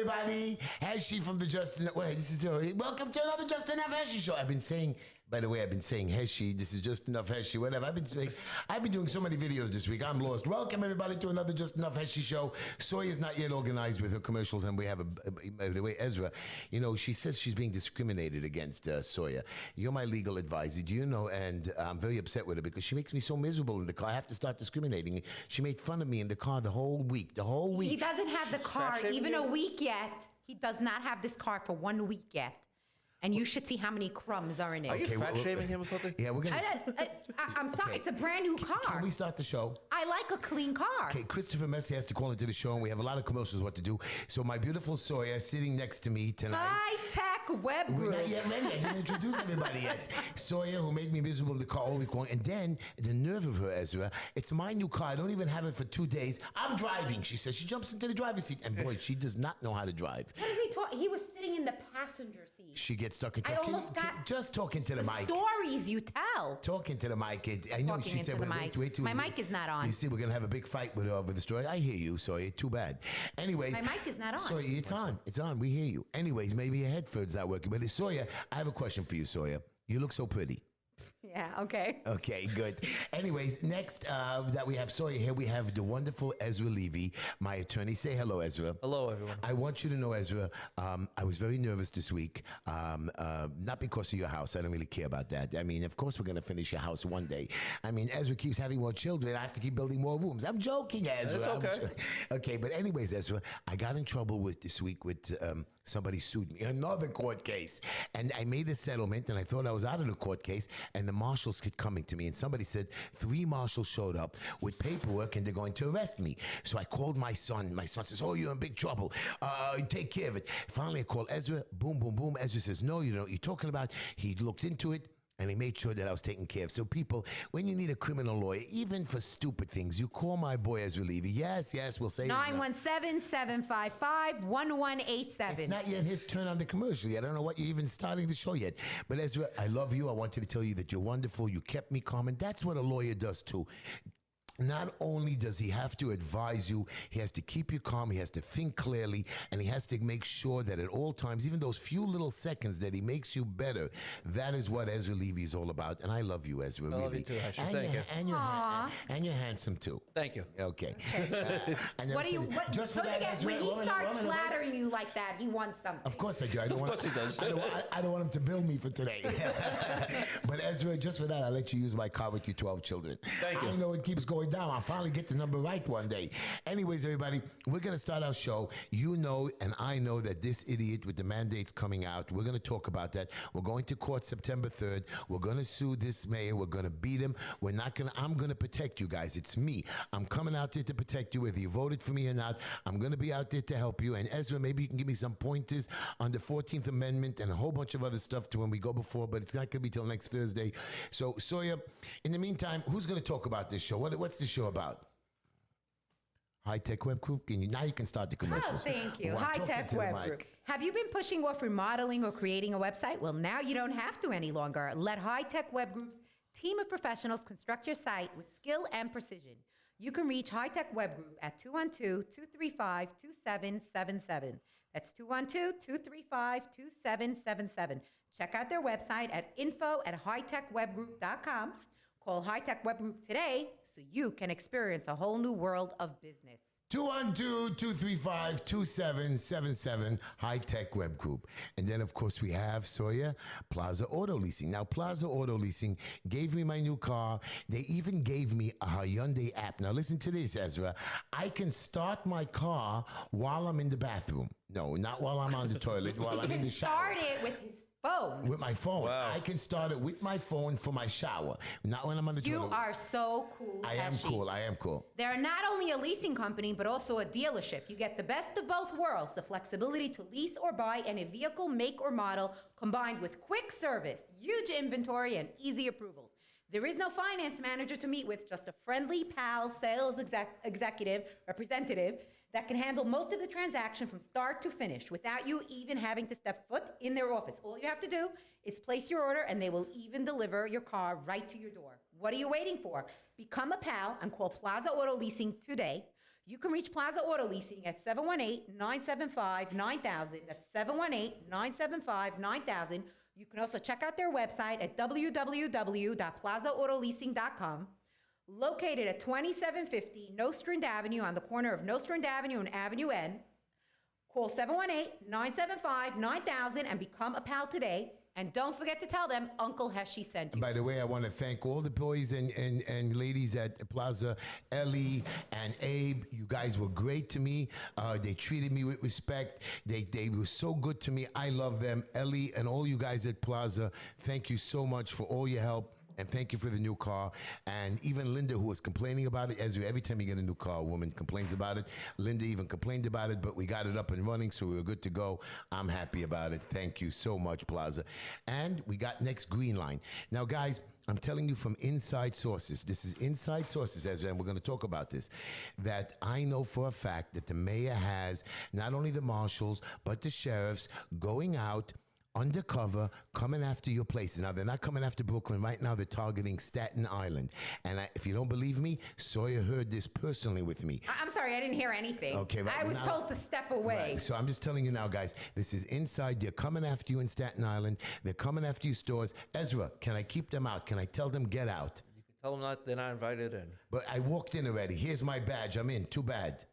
everybody. Heshy from the Justin. Wait, this is welcome to another Just Enough Heshy show. I've been saying, by the way, Heshy. This is Just Enough Heshy. Whatever. I've been doing so many videos this week. I'm lost. Welcome everybody to another Just Enough Heshy show. Soya's not yet organized with her commercials, and we have by the way, Ezra. You know, she says she's being discriminated against. Soya, you're my legal advisor. Do you know? And I'm very upset with her because she makes me so miserable in the car. I have to start discriminating. She made fun of me in the car the whole week. He doesn't have the car even a week yet. He does not have this car for 1 week yet. And you should see how many crumbs are in it. Are you fat shaming him or something? Yeah, we're gonna. I'm sorry, okay. It's a brand new car. Can we start the show? I like a clean car. Okay, Christopher Messi has to call into the show, and we have a lot of commercials what to do. So my beautiful Soya sitting next to me tonight. High-tech web group. We're not yet ready. I didn't introduce everybody yet. Soya, who made me miserable in the car all week long. And then the nerve of her, Ezra. It's my new car. I don't even have it for 2 days. I'm driving, she says. She jumps into the driver's seat. And boy, she does not know how to drive. What is he talking? He was sitting in the passenger seat. She gets stuck in just talking to the mic. Stories you tell. Talking to the mic. I know she said, wait. My mic is not on. You see, we're going to have a big fight with her over the story. I hear you, Soya. Too bad. Anyways. My mic is not on. Soya, it's on. It's on. We hear you. Anyways, maybe your headphones not working. But Soya, I have a question for you, Soya. You look so pretty. Yeah, okay. Okay, good. Anyways, next that we have Soya here, we have the wonderful Ezra Levy, my attorney. Say hello, Ezra. Hello, everyone. I want you to know, Ezra, I was very nervous this week, not because of your house. I don't really care about that. I mean, of course we're going to finish your house one day. I mean, Ezra keeps having more children. I have to keep building more rooms. I'm joking, Ezra. It's okay. Okay, but anyways, Ezra, I got in trouble this week with somebody sued me. Another court case. And I made a settlement, and I thought I was out of the court case, and the marshals kept coming to me, and somebody said 3 marshals showed up with paperwork and they're going to arrest me. So I called my son. My son says, oh, you're in big trouble. Take care of it. Finally, I called Ezra. Boom, boom, boom. Ezra says, no, you know what you're talking about. He looked into it. And he made sure that I was taken care of. So people, when you need a criminal lawyer, even for stupid things, you call my boy Ezra Levy. Yes, we'll say 917-755-1187. It's not yet his turn on the commercial yet. I don't know what you're even starting the show yet. But Ezra, I love you. I wanted to tell you that you're wonderful. You kept me calm. And that's what a lawyer does too. Not only does he have to advise you, he has to keep you calm, he has to think clearly, and he has to make sure that at all times, even those few little seconds that he makes you better, that is what Ezra Levy is all about. And I love you, Ezra, really. I love you too, Heshy. Thank you. And you're handsome too. Thank you. Okay. Don't forget, when he starts flattering you like that, he wants something. Of course I do. I don't of course he does. I don't want him to bill me for today. But Ezra, just for that, I'll let you use my car with your 12 children. Thank you. I know it keeps going down. I'll finally get the number right one day. Anyways, everybody, we're going to start our show. You know, and I know that this idiot with the mandates coming out, we're going to talk about that. We're going to court September 3rd. We're going to sue this mayor. We're going to beat him. I'm going to protect you guys. It's me. I'm coming out there to protect you, whether you voted for me or not. I'm going to be out there to help you. And Ezra, maybe you can give me some pointers on the 14th Amendment and a whole bunch of other stuff to when we go before, but it's not going to be till next Thursday. So, Soya, in the meantime, who's going to talk about this show? What's the show about? High-Tech Web Group. Now you can start the commercials. Oh, thank you. High-Tech Web Group. Have you been pushing off remodeling or creating a website? Well, now you don't have to any longer. Let High-Tech Web Group's team of professionals construct your site with skill and precision. You can reach High-Tech Web Group at 212-235-2777. That's 212-235-2777. Check out their website at info@hightechwebgroup.com. Call High-Tech Web Group today so you can experience a whole new world of business. 212-235-2777, High-Tech Web Group. And then, of course, we have, Soya, Plaza Auto Leasing. Now, Plaza Auto Leasing gave me my new car. They even gave me a Hyundai app. Now, listen to this, Ezra. I can start my car while I'm in the bathroom. No, not while I'm on the toilet, while I'm in the shower. Start it with his phone. With my phone. Wow. I can start it with my phone for my shower. Not when I'm on the toilet. You are so cool, I am cool. They're not only a leasing company, but also a dealership. You get the best of both worlds, the flexibility to lease or buy any vehicle, make or model, combined with quick service, huge inventory, and easy approvals. There is no finance manager to meet with, just a friendly pal sales representative that can handle most of the transaction from start to finish without you even having to step foot in their office. All you have to do is place your order and they will even deliver your car right to your door. What are you waiting for? Become a pal and call Plaza Auto Leasing today. You can reach Plaza Auto Leasing at 718-975-9000. That's 718-975-9000. You can also check out their website at www.plazaautoleasing.com. Located at 2750 Nostrand Avenue on the corner of Nostrand Avenue and Avenue N. Call 718-975-9000 and become a pal today. And don't forget to tell them Uncle Heshy sent you. By the way, I want to thank all the boys and ladies at Plaza, Ellie and Abe. You guys were great to me. They treated me with respect. They were so good to me. I love them. Ellie and all you guys at Plaza, thank you so much for all your help. And thank you for the new car. And even Linda, who was complaining about it, as every time you get a new car, a woman complains about it. Linda even complained about it, but we got it up and running, so we were good to go. I'm happy about it. Thank you so much, Plaza. And we got next green line. Now, guys, I'm telling you from inside sources, this is inside sources, Ezra, and we're going to talk about this, that I know for a fact that the mayor has not only the marshals, but the sheriffs going out undercover, coming after your places. Now, they're not coming after Brooklyn. Right now, they're targeting Staten Island. And if you don't believe me, Sawyer heard this personally with me. I'm sorry, I didn't hear anything. Okay, right I was now- told to step away. Right, so I'm just telling you now, guys, this is inside. They're coming after you in Staten Island. They're coming after your stores. Ezra, can I keep them out? Can I tell them get out? You can tell them they're not invited in. But I walked in already. Here's my badge. I'm in. Too bad.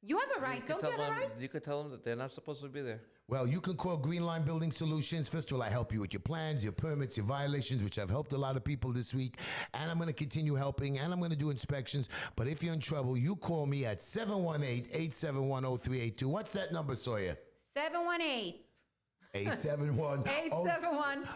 You have a right. Don't you have a right? You could tell them that they're not supposed to be there. Well, you can call Green Line Building Solutions. First of all, I help you with your plans, your permits, your violations, which I've helped a lot of people this week. And I'm going to continue helping, and I'm going to do inspections. But if you're in trouble, you call me at 718-871-0382. What's that number, Sawyer? 718.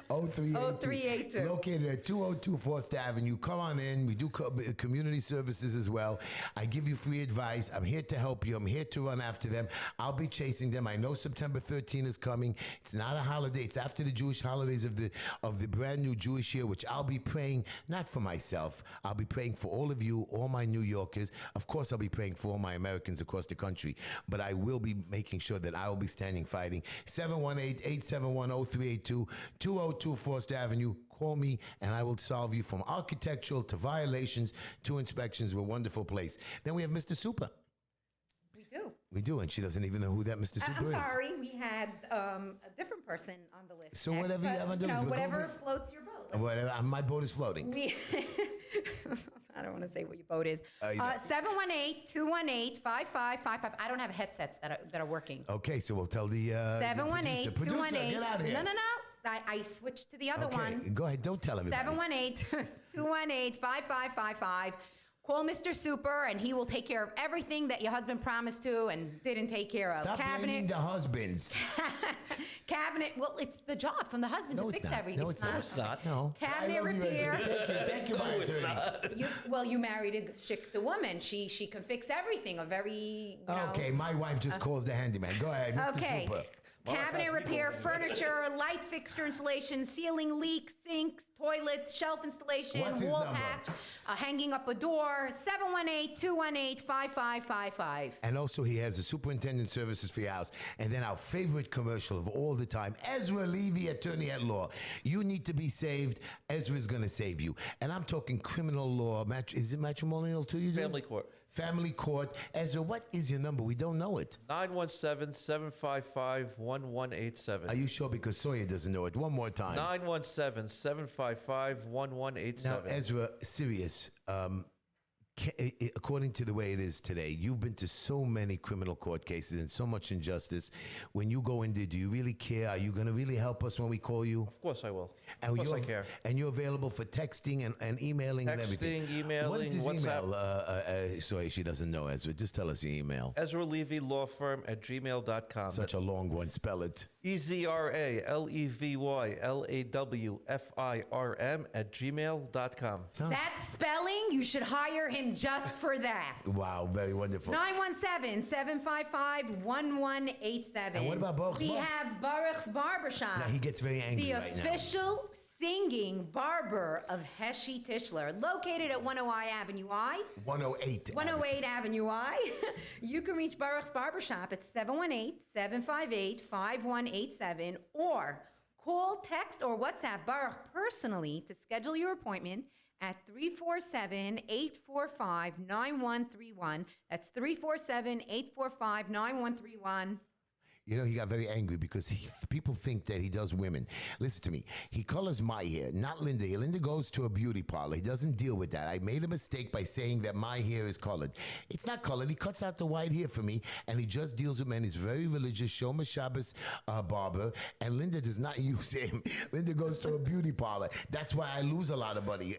871-0382. Located at 202 Forest Avenue. Come on in. We do community services as well. I give you free advice. I'm here to help you. I'm here to run after them. I'll be chasing them. I know September 13 is coming. It's not a holiday. It's after the Jewish holidays of the brand new Jewish year, which I'll be praying not for myself. I'll be praying for all of you, all my New Yorkers. Of course, I'll be praying for all my Americans across the country. But I will be making sure that I will be standing fighting. 718-871-0382, 202 Forest Avenue. Call me and I will solve you from architectural to violations to inspections. We're a wonderful place. Then we have Mr. Super. We do. We do, and she doesn't even know who that Mr. Super I'm is. sorry, we had a different person on the list. So next, whatever you but, have on the list, we're whatever going with- floats your boat. Whatever, my boat is floating. We, I don't want to say what your boat is. You know. 718-218-5555. I don't have headsets that are working. Okay, so we'll tell the 718-218. producer, get out of here. No. I switched to the other Okay, one. go ahead. Don't tell everybody. 718-218-5555. Call Mr. Super, and he will take care of everything that your husband promised to and didn't take care of. Stop blaming the husbands. Cabinet. Well, it's the job from the husband No, to it's fix not. everything. No, it's not. It's not. No. Cabinet I love you, repair. Ezra. Thank you, my attorney. You married a chick, the woman. She can fix everything. A very Okay, my wife just calls the handyman. Go ahead, Mr. Okay. Super. Cabinet repair, furniture, light fixture installation, ceiling leaks, sinks, toilets, shelf installation, What's his wall number? patch, hanging up a door. 718-218-5555. And also, he has the superintendent services for your house. And then our favorite commercial of all the time, Ezra Levy, attorney at law. You need to be saved. Ezra's going to save you. And I'm talking criminal law. Is it matrimonial too? You do? Family court. Family court. Ezra, what is your number? We don't know it. 917-755-1187. Are you sure? Because Sawyer doesn't know it. One more time. 917-755-1187. Now, Ezra, serious. According to the way it is today, you've been to so many criminal court cases and so much injustice. When you go in there, do you really care? Are you going to really help us when we call you? Of course I will. And Of course I you're- care. And you're available for texting and emailing and everything. Texting, emailing, What is his WhatsApp. email? Sorry, she doesn't know, Ezra. Just tell us your email. Ezra Levy Law Firm at gmail.com. Such a long one. Spell it. EZRALEVYLADWFIRM at gmail.com. Sounds- That spelling, you should hire him just for that. Wow, very wonderful. 917-755-1187. And what about Baruch's We Bar- have Baruch's Barbershop. Now, he gets very angry The right now. official singing barber of Heshy Tischler, located at 108 Avenue I. 108. 108 Avenue I. You can reach Baruch's Barbershop at 718-758-5187 or call, text, or WhatsApp Baruch personally to schedule your appointment at 347-845-9131. That's 347-845-9131. You know, he got very angry because people think that he does women. Listen to me. He colors my hair, not Linda. Linda goes to a beauty parlor. He doesn't deal with that. I made a mistake by saying that my hair is colored. It's not colored. He cuts out the white hair for me, and he just deals with men. He's very religious, Shomer Shabbos barber, and Linda does not use him. Linda goes to a beauty parlor. That's why I lose a lot of money.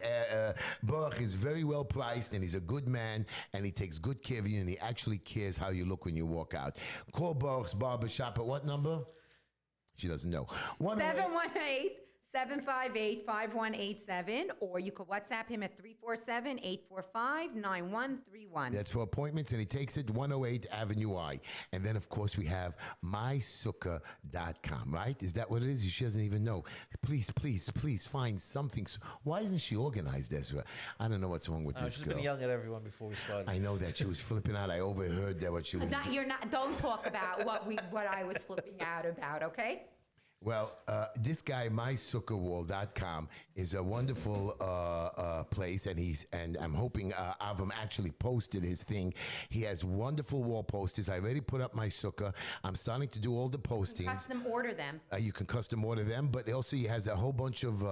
Baruch is very well priced, and he's a good man, and he takes good care of you, and he actually cares how you look when you walk out. Call Baruch's barber shop at what number? She doesn't know. 718-758-5187, or you could WhatsApp him at 347-845-9131. That's for appointments, and he takes it 108 Avenue I. And then, of course, we have mysukkah.com, right? Is that what it is? She doesn't even know. Please, please, please find something. Why isn't she organized, Ezra? I don't know what's wrong with this She's girl. been yelling at everyone before we started. I know that she was flipping out. I overheard that what she was doing. Don't talk about what I was flipping out about, okay? Well, this guy, mysukkahwall.com, is a wonderful place, and I'm hoping Avram actually posted his thing. He has wonderful wall posters. I already put up my sukkah. I'm starting to do all the postings. Custom order them. You can custom order them, but also he has a whole bunch of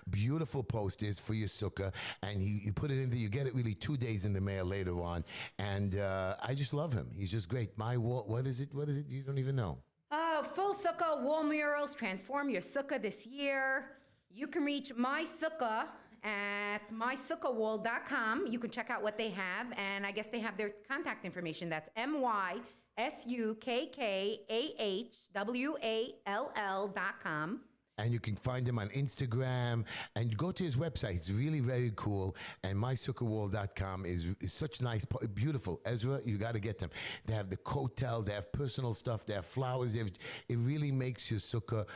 beautiful posters for your sukkah, and you put it in there. You get it really 2 days in the mail later on, and I just love him. He's just great. My wall, what is it? You don't even know. Oh, full sukkah wall murals. Transform your sukkah this year. You can reach my sukkah at mysukkahwall.com. You can check out what they have, and I guess they have their contact information. That's mysukkahwall.com. And you can find him on Instagram and go to his website. It's really very cool. And mysukkahwall.com is such nice, beautiful. Ezra, you got to get them. They have the coattail, they have personal stuff, they have flowers. It really makes your sukkah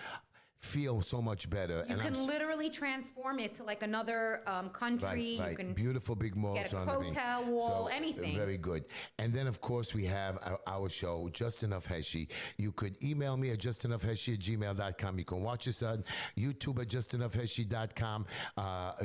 feel so much better. You can literally transform it to like another country. Right. You can beautiful big malls get a on the thing. coattail wall, So, anything. Very good. And then, of course, we have our show, Just Enough Heshy. You could email me at justenoughheshy@gmail.com. You can watch us on YouTube at justenoughheshy.com.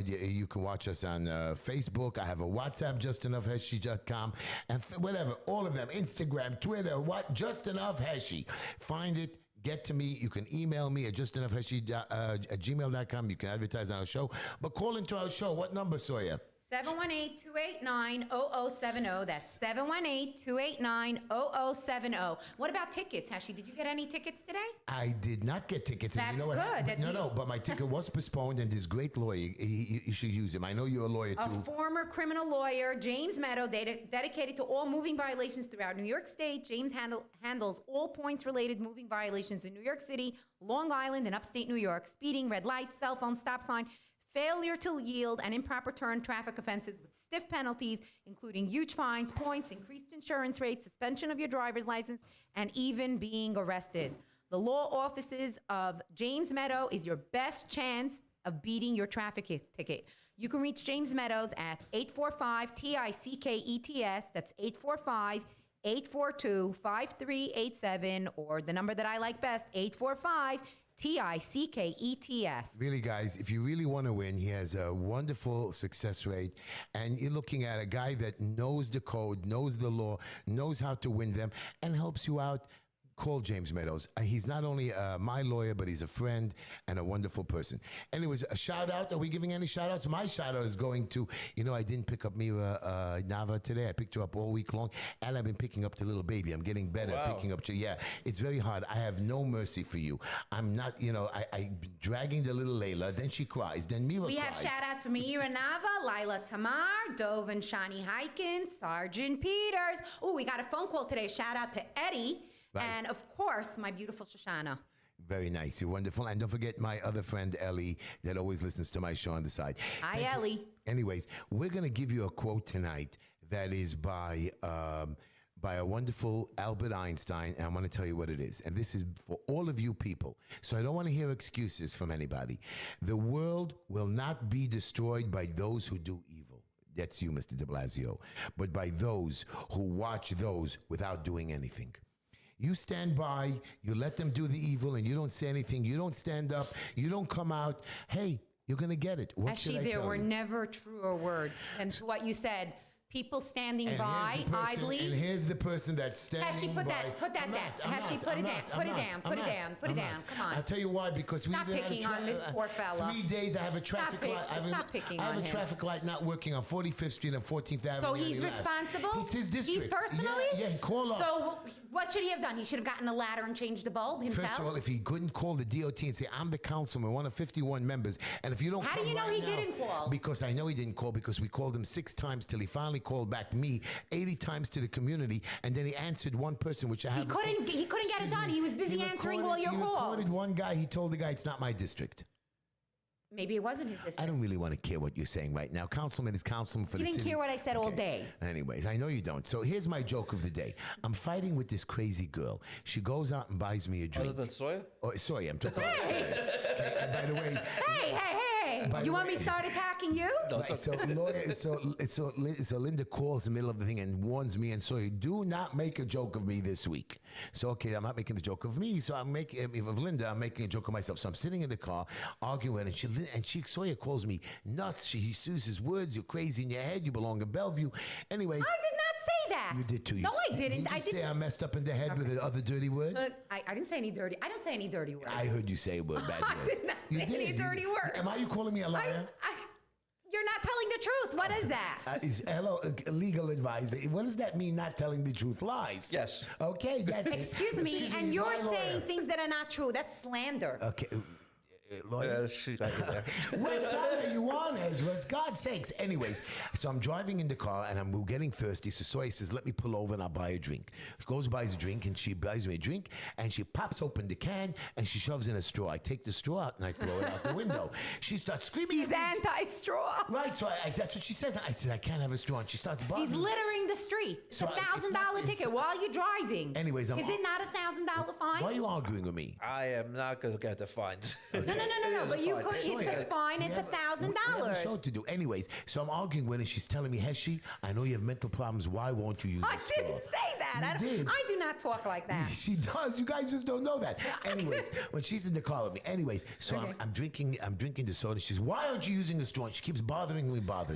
You can watch us on Facebook. I have a WhatsApp, justenoughheshy.com. And whatever, all of them, Instagram, Twitter, Just Enough Heshy. Find it. Get to me. You can email me at justenoughheshy@gmail.com. You can advertise on our show. But call into our show. What number, Sawyer? 718-289-0070. That's 718-289-0070. What about tickets, Heshy? Did you get any tickets today? I did not get tickets. That's you know what? good. But my ticket was postponed, and this great lawyer, you should use him. I know you're a lawyer, A too. former criminal lawyer, James Meadow, dedicated to all moving violations throughout New York State. James handles all points-related moving violations in New York City, Long Island, and upstate New York. Speeding, red lights, cell phone, stop sign, failure to yield, and improper turn traffic offenses with stiff penalties, including huge fines, points, increased insurance rates, suspension of your driver's license, and even being arrested. The law offices of James Meadow is your best chance of beating your traffic ticket. You can reach James Meadows at 845-TICKETS. That's 845-842-5387, or the number that I like best, 845-TICKETS. Really, guys, if you really want to win, he has a wonderful success rate. And you're looking at a guy that knows the code, knows the law, knows how to win them, and helps you out. Call James Meadows. He's not only my lawyer, but he's a friend and a wonderful person. Anyways, a shout out. Are we giving any shout outs? My shout out is going to, I didn't pick up Mira Nava today. I picked her up all week long, and I've been picking up the little baby. I'm getting better at picking up. Yeah, it's very hard. I have no mercy for you. I'm not, I'm dragging the little Layla. Then she cries. Then Mira cries. We have shout outs from Mira Nava, Lila Tamar, Dove and Shani Hyken, Sergeant Peters. Oh, we got a phone call today. Shout out to Eddie. Right. And, of course, my beautiful Shoshana. Very nice. You're wonderful. And don't forget my other friend, Ellie, that always listens to my show on the side. Hi, Ellie. Anyways, we're going to give you a quote tonight that is by a wonderful Albert Einstein, and I'm going to tell you what it is. And this is for all of you people. So I don't want to hear excuses from anybody. The world will not be destroyed by those who do evil. That's you, Mr. de Blasio. But by those who watch those without doing anything. You stand by, you let them do the evil, and you don't say anything. You don't stand up. You don't come out. Hey, You're going to get it. What should Actually, I there tell were you? never truer words than what you said. People standing And by here's the person- idly. And here's the person that's standing Heshy, put by. put that I'm down. not, I'm Heshy, not, put I'm it not, down, I'm put it not, down, I'm put it not, down, put it I'm down. not. Come on. I'll tell you why, because Stop we've had picking on this poor fella. 3 days I have a traffic pick- light. stop picking I have on a him. traffic light not working on 45th Street and 14th Avenue. So and he's he laughs. responsible? It's his district. He's personally? Yeah, call up. So what should he have done? He should have gotten a ladder and changed the bulb himself? First of all, if he couldn't call the DOT and say, I'm the councilman, one of 51 members, and if you don't How do come you know right he now- didn't call? Because I know he didn't call, because we called him 6 times till he finally called back me, 80 times to the community, and then he answered one person, which I have. He couldn't get it Excuse done. me. He was busy answering all your He calls. recorded one guy. He told the guy, it's not my district. Maybe it wasn't his district. I don't really want to care what you're saying right now. Councilman is councilman for You the didn't city. care what I said all day. Anyways, I know you don't. So here's my joke of the day. I'm fighting with this crazy girl. She goes out and buys me a drink. Other than soya? Oh, sorry, I'm talking about Hey! Okay, and by the way, Hey! By the You want me way- to start attacking you? right, so Linda calls in the middle of the thing and warns me and so you do not make a joke of me this week. So okay, I'm not making the joke of me. So I'm making of Linda. I'm making a joke of myself. So I'm sitting in the car arguing, and she Sawyer calls me nuts. She uses words. You're crazy in your head. You belong in Bellevue. Anyways, I did not say that. you did too. No, I didn't. Did you I say didn't. I messed up in the head with the other dirty word? I didn't say any dirty. I didn't say any dirty words. I heard you say a word, bad I word. did not You say any did. dirty words. Am I you calling me a liar? You're not telling the truth. What is that? Hello, legal advisor. What does that mean? Not telling the truth, lies. Yes. Okay, that's it. Excuse me, and he's you're my lawyer. saying things that are not true. That's slander. Okay, lawyer. She got you there. What side are you on, Ezra? God's sakes. Anyways, so I'm driving in the car and I'm getting thirsty. So Soy says, let me pull over and I'll buy a drink. She goes, buys a drink, and she buys me a drink, and she pops open the can and she shoves in a straw. I take the straw out and I throw it out the window. She starts screaming. He's at me. anti-straw. Right, so that's what she says. I said, I can't have a straw. And she starts bugging He's me. littering the street. It's So a it's not- $1,000 it's- ticket while you're driving. Anyways, is it not a $1,000 fine? Why are you arguing with me? I am not going to get the fines. No. But you could. It's a fine. It's We have a show $1,000. to do. Anyways, so I'm arguing with her. She's telling me, Heshy, I know you have mental problems. Why won't you use I a straw? didn't say that. You did. I do not talk like that. She does. You guys just don't know that. Anyways, when she's in the car with me. Anyways, so Okay. I'm drinking the soda. She's, why aren't you using a straw? And she keeps bothering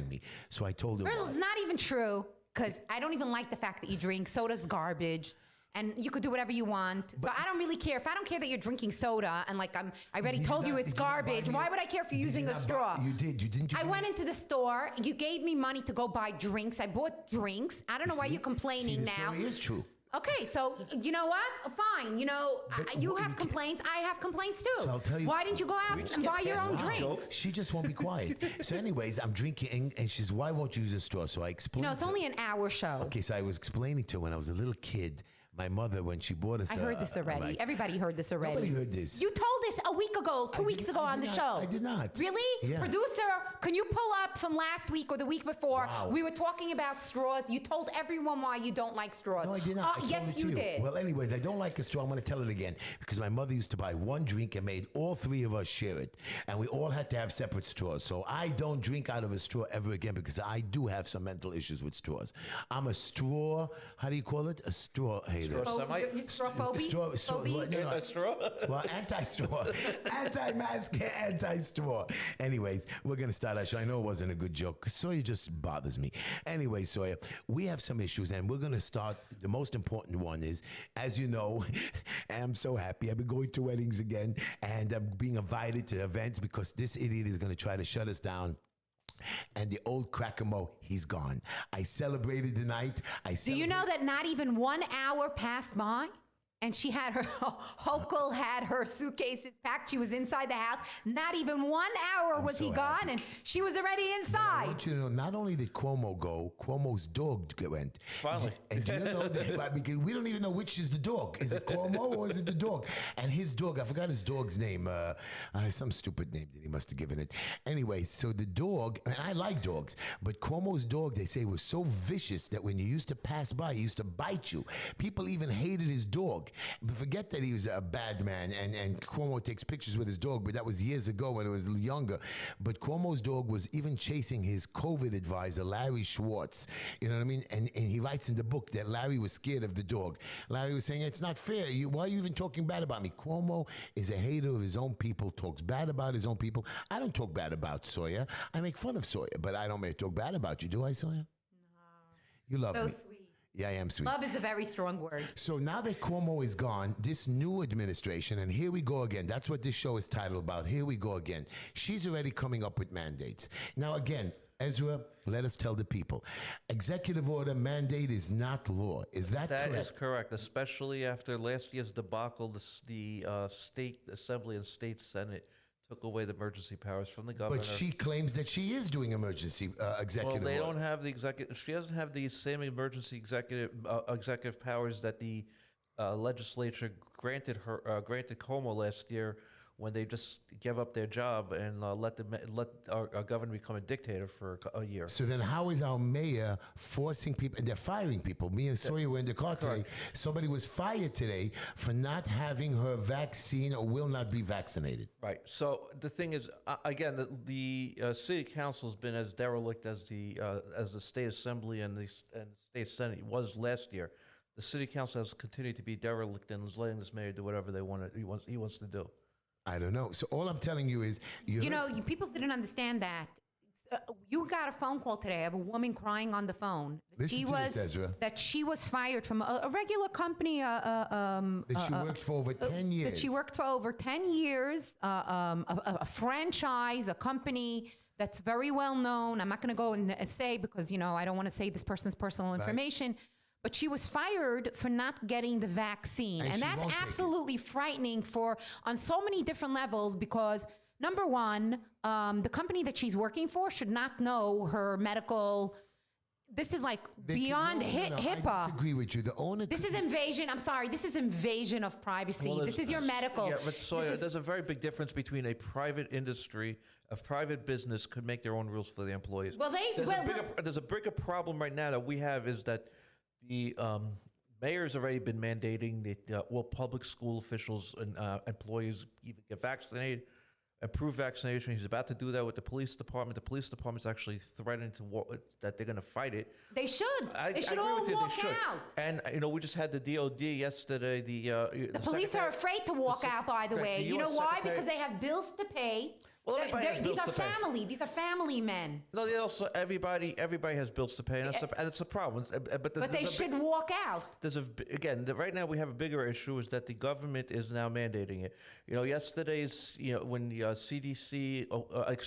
me. So I told her. First of all, why. it's not even true because I don't even like the fact that you drink. Soda's garbage. And you could do whatever you want. So I don't really care. If I don't care that you're drinking soda and like I already Did told you not- it's did you not buy garbage, me why would I care if you're did using you a not straw? You did. You didn't. I went into the store. You gave me money to go buy drinks. I bought drinks. I don't know why you're complaining the now. story is true. Okay, so you know what? Fine. You know, But you what- have you can't- complaints. I have complaints too. So I'll tell you- Why didn't you go out just and get buy your past own this drink? joke. She just won't be quiet. So, anyways, I'm drinking, and she says, "Why won't you use a straw?" So I explained. No, it's to her. only an hour show. Okay, so I was explaining to her when I was a little kid. My mother, when she bought us, I heard this already. like- Everybody heard this already. Nobody heard this. You told us a week ago, 2 weeks did- ago I on did the not- show. I did not. Really? Yeah. Producer, can you pull up from last week or the week before? Wow. We were talking about straws. You told everyone why you don't like straws. No, I did not. I told yes, it to you did. Well, anyways, I don't like a straw. I'm going to tell it again because my mother used to buy one drink and made all 3 of us share it, and we all had to have separate straws. So I don't drink out of a straw ever again because I do have some mental issues with straws. I'm a straw. How do you call it? A straw hater. Straw Semite? Straw phobia? No, A straw? well, anti-straw, anti-mask, anti-straw. Anyways, we're gonna start our show. I know it wasn't a good joke. Sawyer just bothers me. Anyway, Sawyer, we have some issues, and we're gonna start. The most important one is, as you know, I'm so happy. I've been going to weddings again, and I'm being invited to events because this idiot is gonna try to shut us down. And the old Crackamo, he's gone. I celebrated the night. Do you know that not even 1 hour passed by? And she had her, Hochul had her suitcases packed. She was inside the house. Not even 1 hour was so he gone, happy. and she was already I inside. want you to know, not only did Cuomo go, Cuomo's dog went. Finally. And do you know that, like, because we don't even know which is the dog. Is it Cuomo or is it the dog? And his dog, I forgot his dog's name. Some stupid name that he must have given it. Anyway, so the dog, and I like dogs, but Cuomo's dog, they say, was so vicious that when you used to pass by, he used to bite you. People even hated his dog. But forget that he was a bad man, and Cuomo takes pictures with his dog, but that was years ago when it was younger. But Cuomo's dog was even chasing his COVID advisor, Larry Schwartz. You know what I mean? And he writes in the book that Larry was scared of the dog. Larry was saying, it's not fair. Why are you even talking bad about me? Cuomo is a hater of his own people, talks bad about his own people. I don't talk bad about Sawyer. I make fun of Sawyer, but I don't talk bad about you, do I, Sawyer? No. You love So me. sweet. Yeah, I am sweet. Love is a very strong word. So now that Cuomo is gone, this new administration, and here we go again. That's what this show is titled about. Here we go again. She's already coming up with mandates. Now, again, Ezra, let us tell the people. Executive order mandate is not law. Is that correct? That is correct, especially after last year's debacle. The state assembly and state senate took away the emergency powers from the governor. But she claims that she is doing emergency executive Well, they order. don't have the executive. She doesn't have the same emergency executive powers that the legislature granted Cuomo last year when they just gave up their job and let our governor become a dictator for a year. So then how is our mayor forcing people, and they're firing people. Me and Sawyer were in the car today. Somebody was fired today for not having her vaccine or will not be vaccinated. Right. So the thing is, again, the city council has been as derelict as the state assembly and the state senate was last year. The city council has continued to be derelict and is letting this mayor do whatever he wants to do. I don't know. So all I'm telling you is, People didn't understand that. You got a phone call today of a woman crying on the phone. Listen to this, Ezra. That she was fired from a regular company. That she worked for over 10 years. That she worked for over 10 years, a franchise, a company that's very well known. I'm not going to go and say because, I don't want to say this person's personal information. But she was fired for not getting the vaccine. And that's absolutely frightening on so many different levels because, number one, the company that she's working for should not know her medical. This is like beyond HIPAA. I disagree with you. The owner. This is invasion. I'm sorry. This is invasion of privacy. Well, this is your medical. Yeah, but Sawyer, there's a very big difference between a private industry, a private business could make their own rules for the employees. Well, there's a bigger problem right now that we have is that the mayor's already been mandating that all public school officials and employees even get vaccinated, approve vaccination. He's about to do that with the police department. The police department's actually threatening that they're going to fight it. They should. They should agree all with you, walk they should. out. And we just had the DOD yesterday. The police are afraid to walk out. By the way, you know why? Secretary- Because they have bills to pay. Well, everybody has bills These are to pay. family. These are family men. No, they also everybody has bills to pay, and that's a problem. But they should walk out. Right now we have a bigger issue is that the government is now mandating it. Yesterday's when the CDC,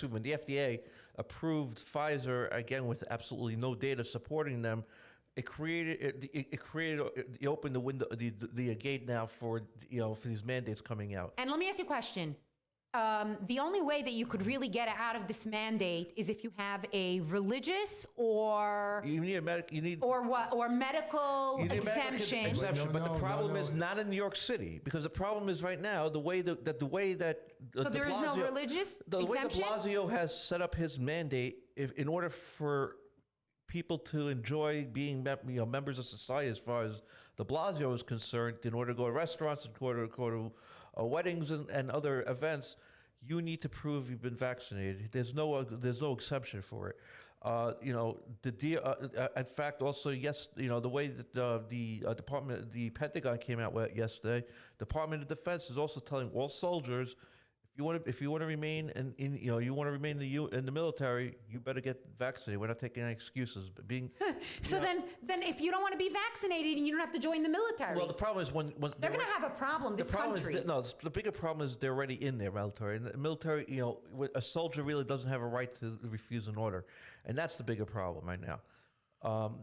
when the FDA approved Pfizer again with absolutely no data supporting them. It opened the window, the gate now for these mandates coming out. And let me ask you a question. The only way that you could really get out of this mandate is if you have a religious or medical exemption. But the problem is not in New York City because the problem is right now the way that So there is no religious the way de exemption? Blasio has set up his mandate, in order for people to enjoy being members of society, as far as de Blasio is concerned, in order to go to restaurants and go to weddings and other events, you need to prove you've been vaccinated. There's no exception for it. In fact, also the way that the Pentagon came out with yesterday, Department of Defense is also telling all soldiers, if you want to remain in the military, you better get vaccinated. We're not taking any excuses. But then if you don't want to be vaccinated, you don't have to join the military. Well, the problem is when they're going to have a problem. The bigger problem is they're already in their military. And the military, a soldier really doesn't have a right to refuse an order, and that's the bigger problem right now.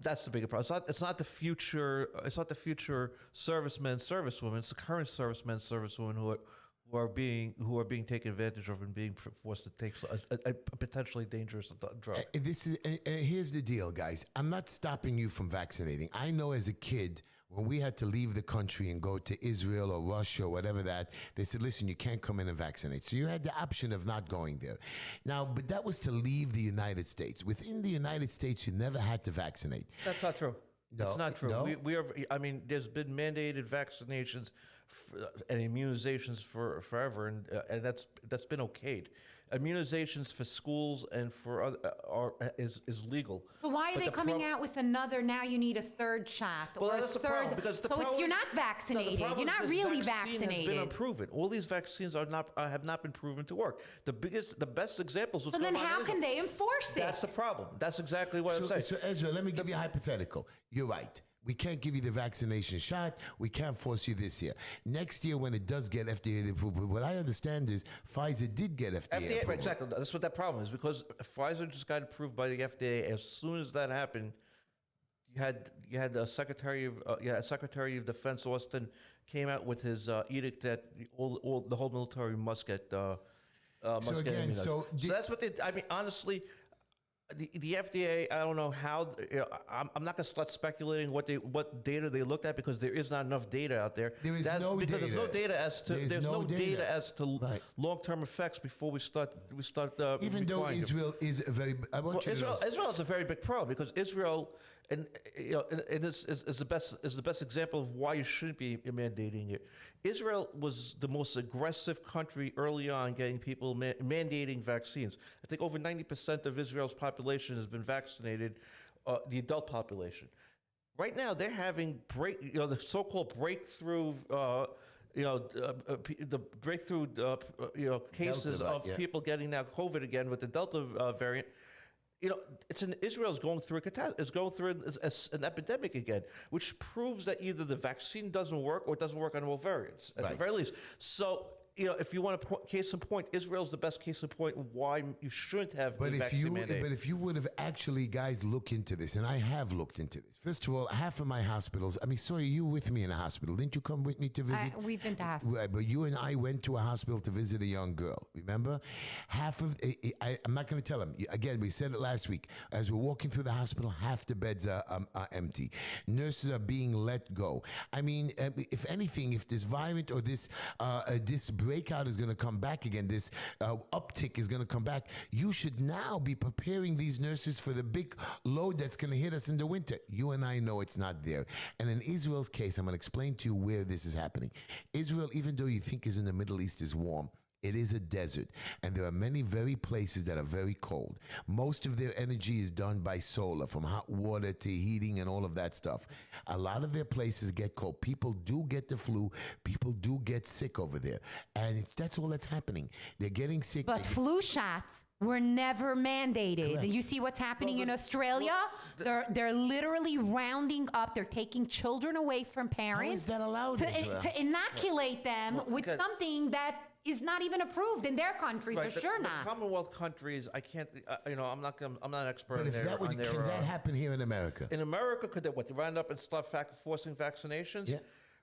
That's the bigger problem. It's not the future. It's not the future servicemen, servicewomen. It's the current servicemen, servicewomen who are being taken advantage of and being forced to take a potentially dangerous drug. Here's the deal, guys. I'm not stopping you from vaccinating. I know as a kid, when we had to leave the country and go to Israel or Russia or whatever they said, listen, you can't come in and vaccinate. So you had the option of not going there. Now, but that was to leave the United States. Within the United States, you never had to vaccinate. That's not true. No, It's not true. no? We are. I mean, there's been mandated vaccinations and immunizations for forever, and that's been okayed. Immunizations for schools and for other is legal. So why are But they the coming out with another? Now you need a third shot Well, or a that's the third. problem because the so problem you're is- not No, the vaccinated. problem You're is not this really vaccine has been vaccinated. unproven. All these vaccines are not have not been proven to work. The best examples. So then how can they enforce it? That's the problem. That's exactly what I'm saying. So Ezra, let me give you a hypothetical. You're right. We can't give you the vaccination shot. We can't force you this year. Next year, when it does get FDA approval, what I understand is Pfizer did get FDA approval. Right, exactly. That's what that problem is because Pfizer just got approved by the FDA. As soon as that happened, you had the Secretary of Defense Austin came out with his edict that the whole military must get must get again, immunized. so That's what they. I mean, honestly. The FDA, I don't know how. I'm not going to start speculating what data they looked at because there is not enough data out there. There is no because data. there's no data as to There's no data. data as to Right. long-term effects before we start. Even though requiring them. Israel is a very, I want you to know. Israel is a very big problem because Israel, and is the best example of why you shouldn't be mandating it. Israel was the most aggressive country early on getting people mandating vaccines. I think over 90% of Israel's population has been vaccinated, the adult population. Right now, they're having the so-called breakthrough. The breakthrough, cases Delta, of yeah. people getting now COVID again with the Delta variant. Israel's going through an epidemic again, which proves that either the vaccine doesn't work or it doesn't work on all variants at the Right. very least. So, if you want a case in point, Israel's the best case in point why you shouldn't have But the if vaccine mandate. if you would have actually, guys, look into this, and I have looked into this. First of all, half of my hospitals. I mean, sorry, you were with me in a hospital. Didn't you come with me to visit? We've been to hospital. Right, but you and I went to a hospital to visit a young girl. Remember, half of I'm not going to tell them again. We said it last week. As we're walking through the hospital, half the beds are empty. Nurses are being let go. I mean, if anything, if this variant or this breakout is going to come back again, this uptick is going to come back, you should now be preparing these nurses for the big load that's going to hit us in the winter. You and I know it's not there. And in Israel's case, I'm going to explain to you where this is happening. Israel, even though you think is in the Middle East, is warm. It is a desert, and there are many very places that are very cold. Most of their energy is done by solar, from hot water to heating and all of that stuff. A lot of their places get cold. People do get the flu. People do get sick over there, and that's all that's happening. They're getting sick. But flu shots were never mandated. Correct. You see what's happening in Australia? They're literally rounding up. They're taking children away from parents. is that allowed, Israel? to inoculate them with okay. something that is not even approved in their country. Right, For sure the not. Commonwealth countries, I can't. I'm not an expert But on if their. that would, on their, can that happen here in America? In America, could they round up and start forcing vaccinations? Yeah.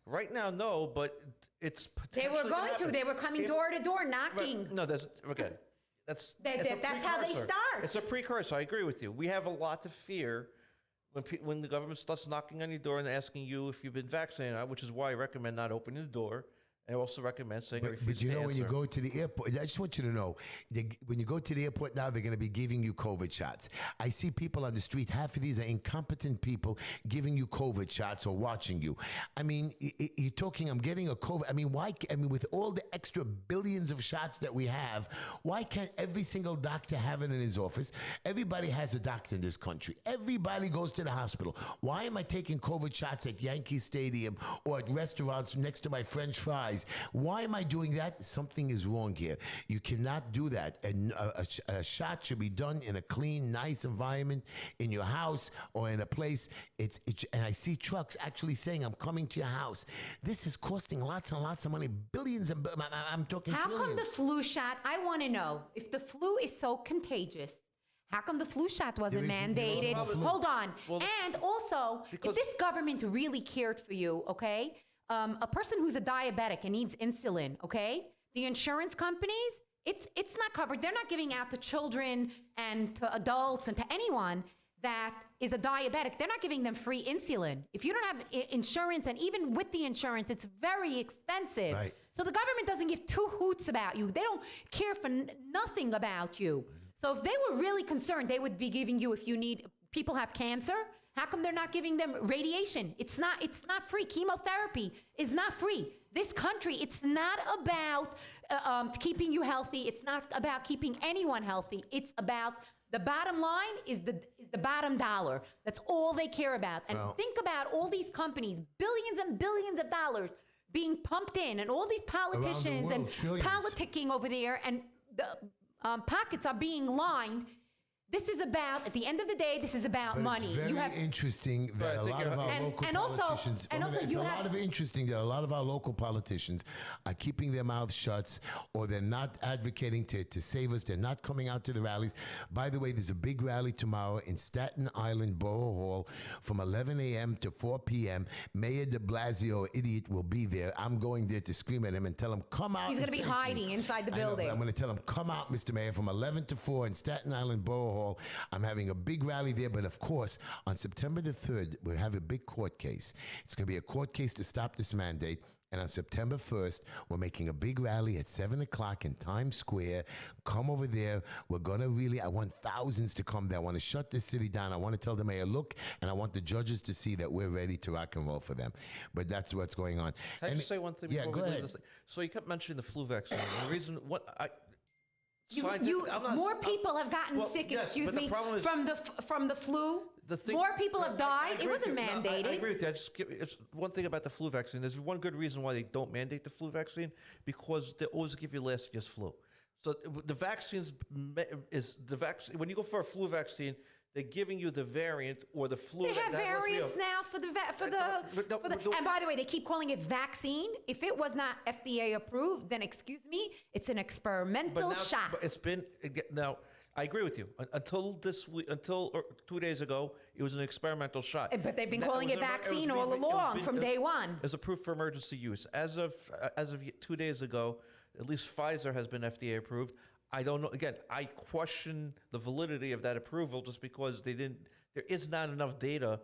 Right now, no, but it's They potentially were gonna going to. happen. They were coming If- door to door Right, knocking. no, that's okay. That's That's how they precursor. start. It's a precursor. I agree with you. We have a lot to fear when the government starts knocking on your door and asking you if you've been vaccinated, which is why I recommend not opening the door. I also recommend saying I refuse But you to know, when you answer. go to the airport, I just want you to know, when you go to the airport now, they're going to be giving you COVID shots. I see people on the street, half of these are incompetent people giving you COVID shots or watching you. I mean, you're talking, I'm getting a COVID. I mean, why? I mean, with all the extra billions of shots that we have, why can't every single doctor have it in his office? Everybody has a doctor in this country. Everybody goes to the hospital. Why am I taking COVID shots at Yankee Stadium or at restaurants next to my French fries? Why am I doing that? Something is wrong here. You cannot do that. And a shot should be done in a clean, nice environment, in your house or in a place. And I see trucks actually saying, "I'm coming to your house." This is costing lots and lots of money, billions and I'm talking How trillions. come the flu shot? I want to know if the flu is so contagious. How come the flu shot wasn't There is mandated? no flu. Hold on. Well, and also, if because- this government really cared for you, okay, a person who's a diabetic and needs insulin, okay, the insurance companies, it's not covered. They're not giving out to children and to adults and to anyone that is a diabetic. They're not giving them free insulin. If you don't have insurance, and even with the insurance, it's very expensive. Right. So the government doesn't give two hoots about you. They don't care for nothing about you. So if they were really concerned, they would be giving you, if you need, people have cancer. How come they're not giving them radiation? It's not free. Chemotherapy is not free. This country, it's not about keeping you healthy. It's not about keeping anyone healthy. It's about the bottom line is the bottom dollar. That's all they care about. And think about all these companies, billions and billions of dollars being pumped in, and all these politicians world, and trillions. politicking over there, and the pockets are being lined. This is about, at the end of the day, this is about But money. It's very interesting that a lot of our local politicians. It's a lot of interesting that a lot of our local politicians are keeping their mouths shut, or they're not advocating to save us. They're not coming out to the rallies. By the way, there's a big rally tomorrow in Staten Island Borough Hall from 11 a.m. to 4 p.m. Mayor de Blasio, idiot, will be there. I'm going there to scream at him and tell him, come out. He's going to be hiding inside the building. I'm going to tell him, come out, Mr. Mayor, from 11 to 4 in Staten Island Borough Hall. I'm having a big rally there, but of course, on September the 3rd, we have a big court case. It's going to be a court case to stop this mandate. And on September 1st, we're making a big rally at 7 o'clock in Times Square. Come over there. We're going to I want thousands to come there. I want to shut this city down. I want to tell the mayor, look, and I want the judges to see that we're ready to rock and roll for them. But that's what's going on. Can I just say one thing Yeah, before go we leave ahead. this thing? So you kept mentioning the flu vaccine. The reason More people have gotten sick, yes, excuse but the me, problem is- from the flu. More people have died. It wasn't mandated. I agree with you. It's one thing about the flu vaccine. There's one good reason why they don't mandate the flu vaccine, because they always give you last year's flu. So the vaccines when you go for a flu vaccine, they're giving you the variant or the flu. They have variants now and by the way, they keep calling it vaccine. If it was not FDA approved, then excuse me, it's an experimental shot. But it's been now. I agree with you. Until 2 days ago, it was an experimental shot. But they've been calling it vaccine all along from day one. It's approved for emergency use. As of 2 days ago, at least Pfizer has been FDA approved. I don't know. Again, I question the validity of that approval just because there is not enough data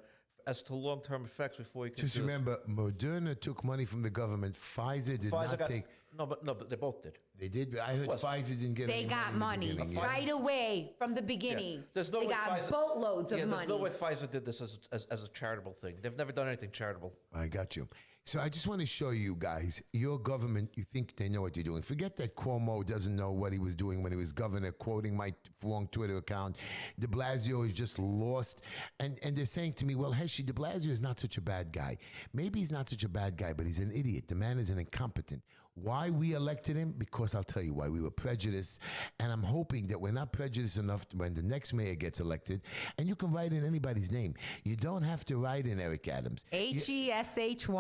as to long-term effects before you can. Just remember, Moderna took money from the government. Pfizer did not take. No, but they both did. They did. I heard Pfizer didn't get. They any got money in the money beginning, right away from the beginning. Yeah. There's no they way got Pfizer, boatloads of money. There's no way Pfizer did this as a charitable thing. They've never done anything charitable. I got you. So I just want to show you guys, your government, you think they know what they're doing. Forget that Cuomo doesn't know what he was doing when he was governor, quoting my wrong Twitter account. De Blasio is just lost. And they're saying to me, well, Heshy, de Blasio is not such a bad guy. Maybe he's not such a bad guy, but he's an idiot. The man is an incompetent. Why we elected him? Because I'll tell you why. We were prejudiced. And I'm hoping that we're not prejudiced enough when the next mayor gets elected. And you can write in anybody's name. You don't have to write in Eric Adams. HESHY-TISCHLER.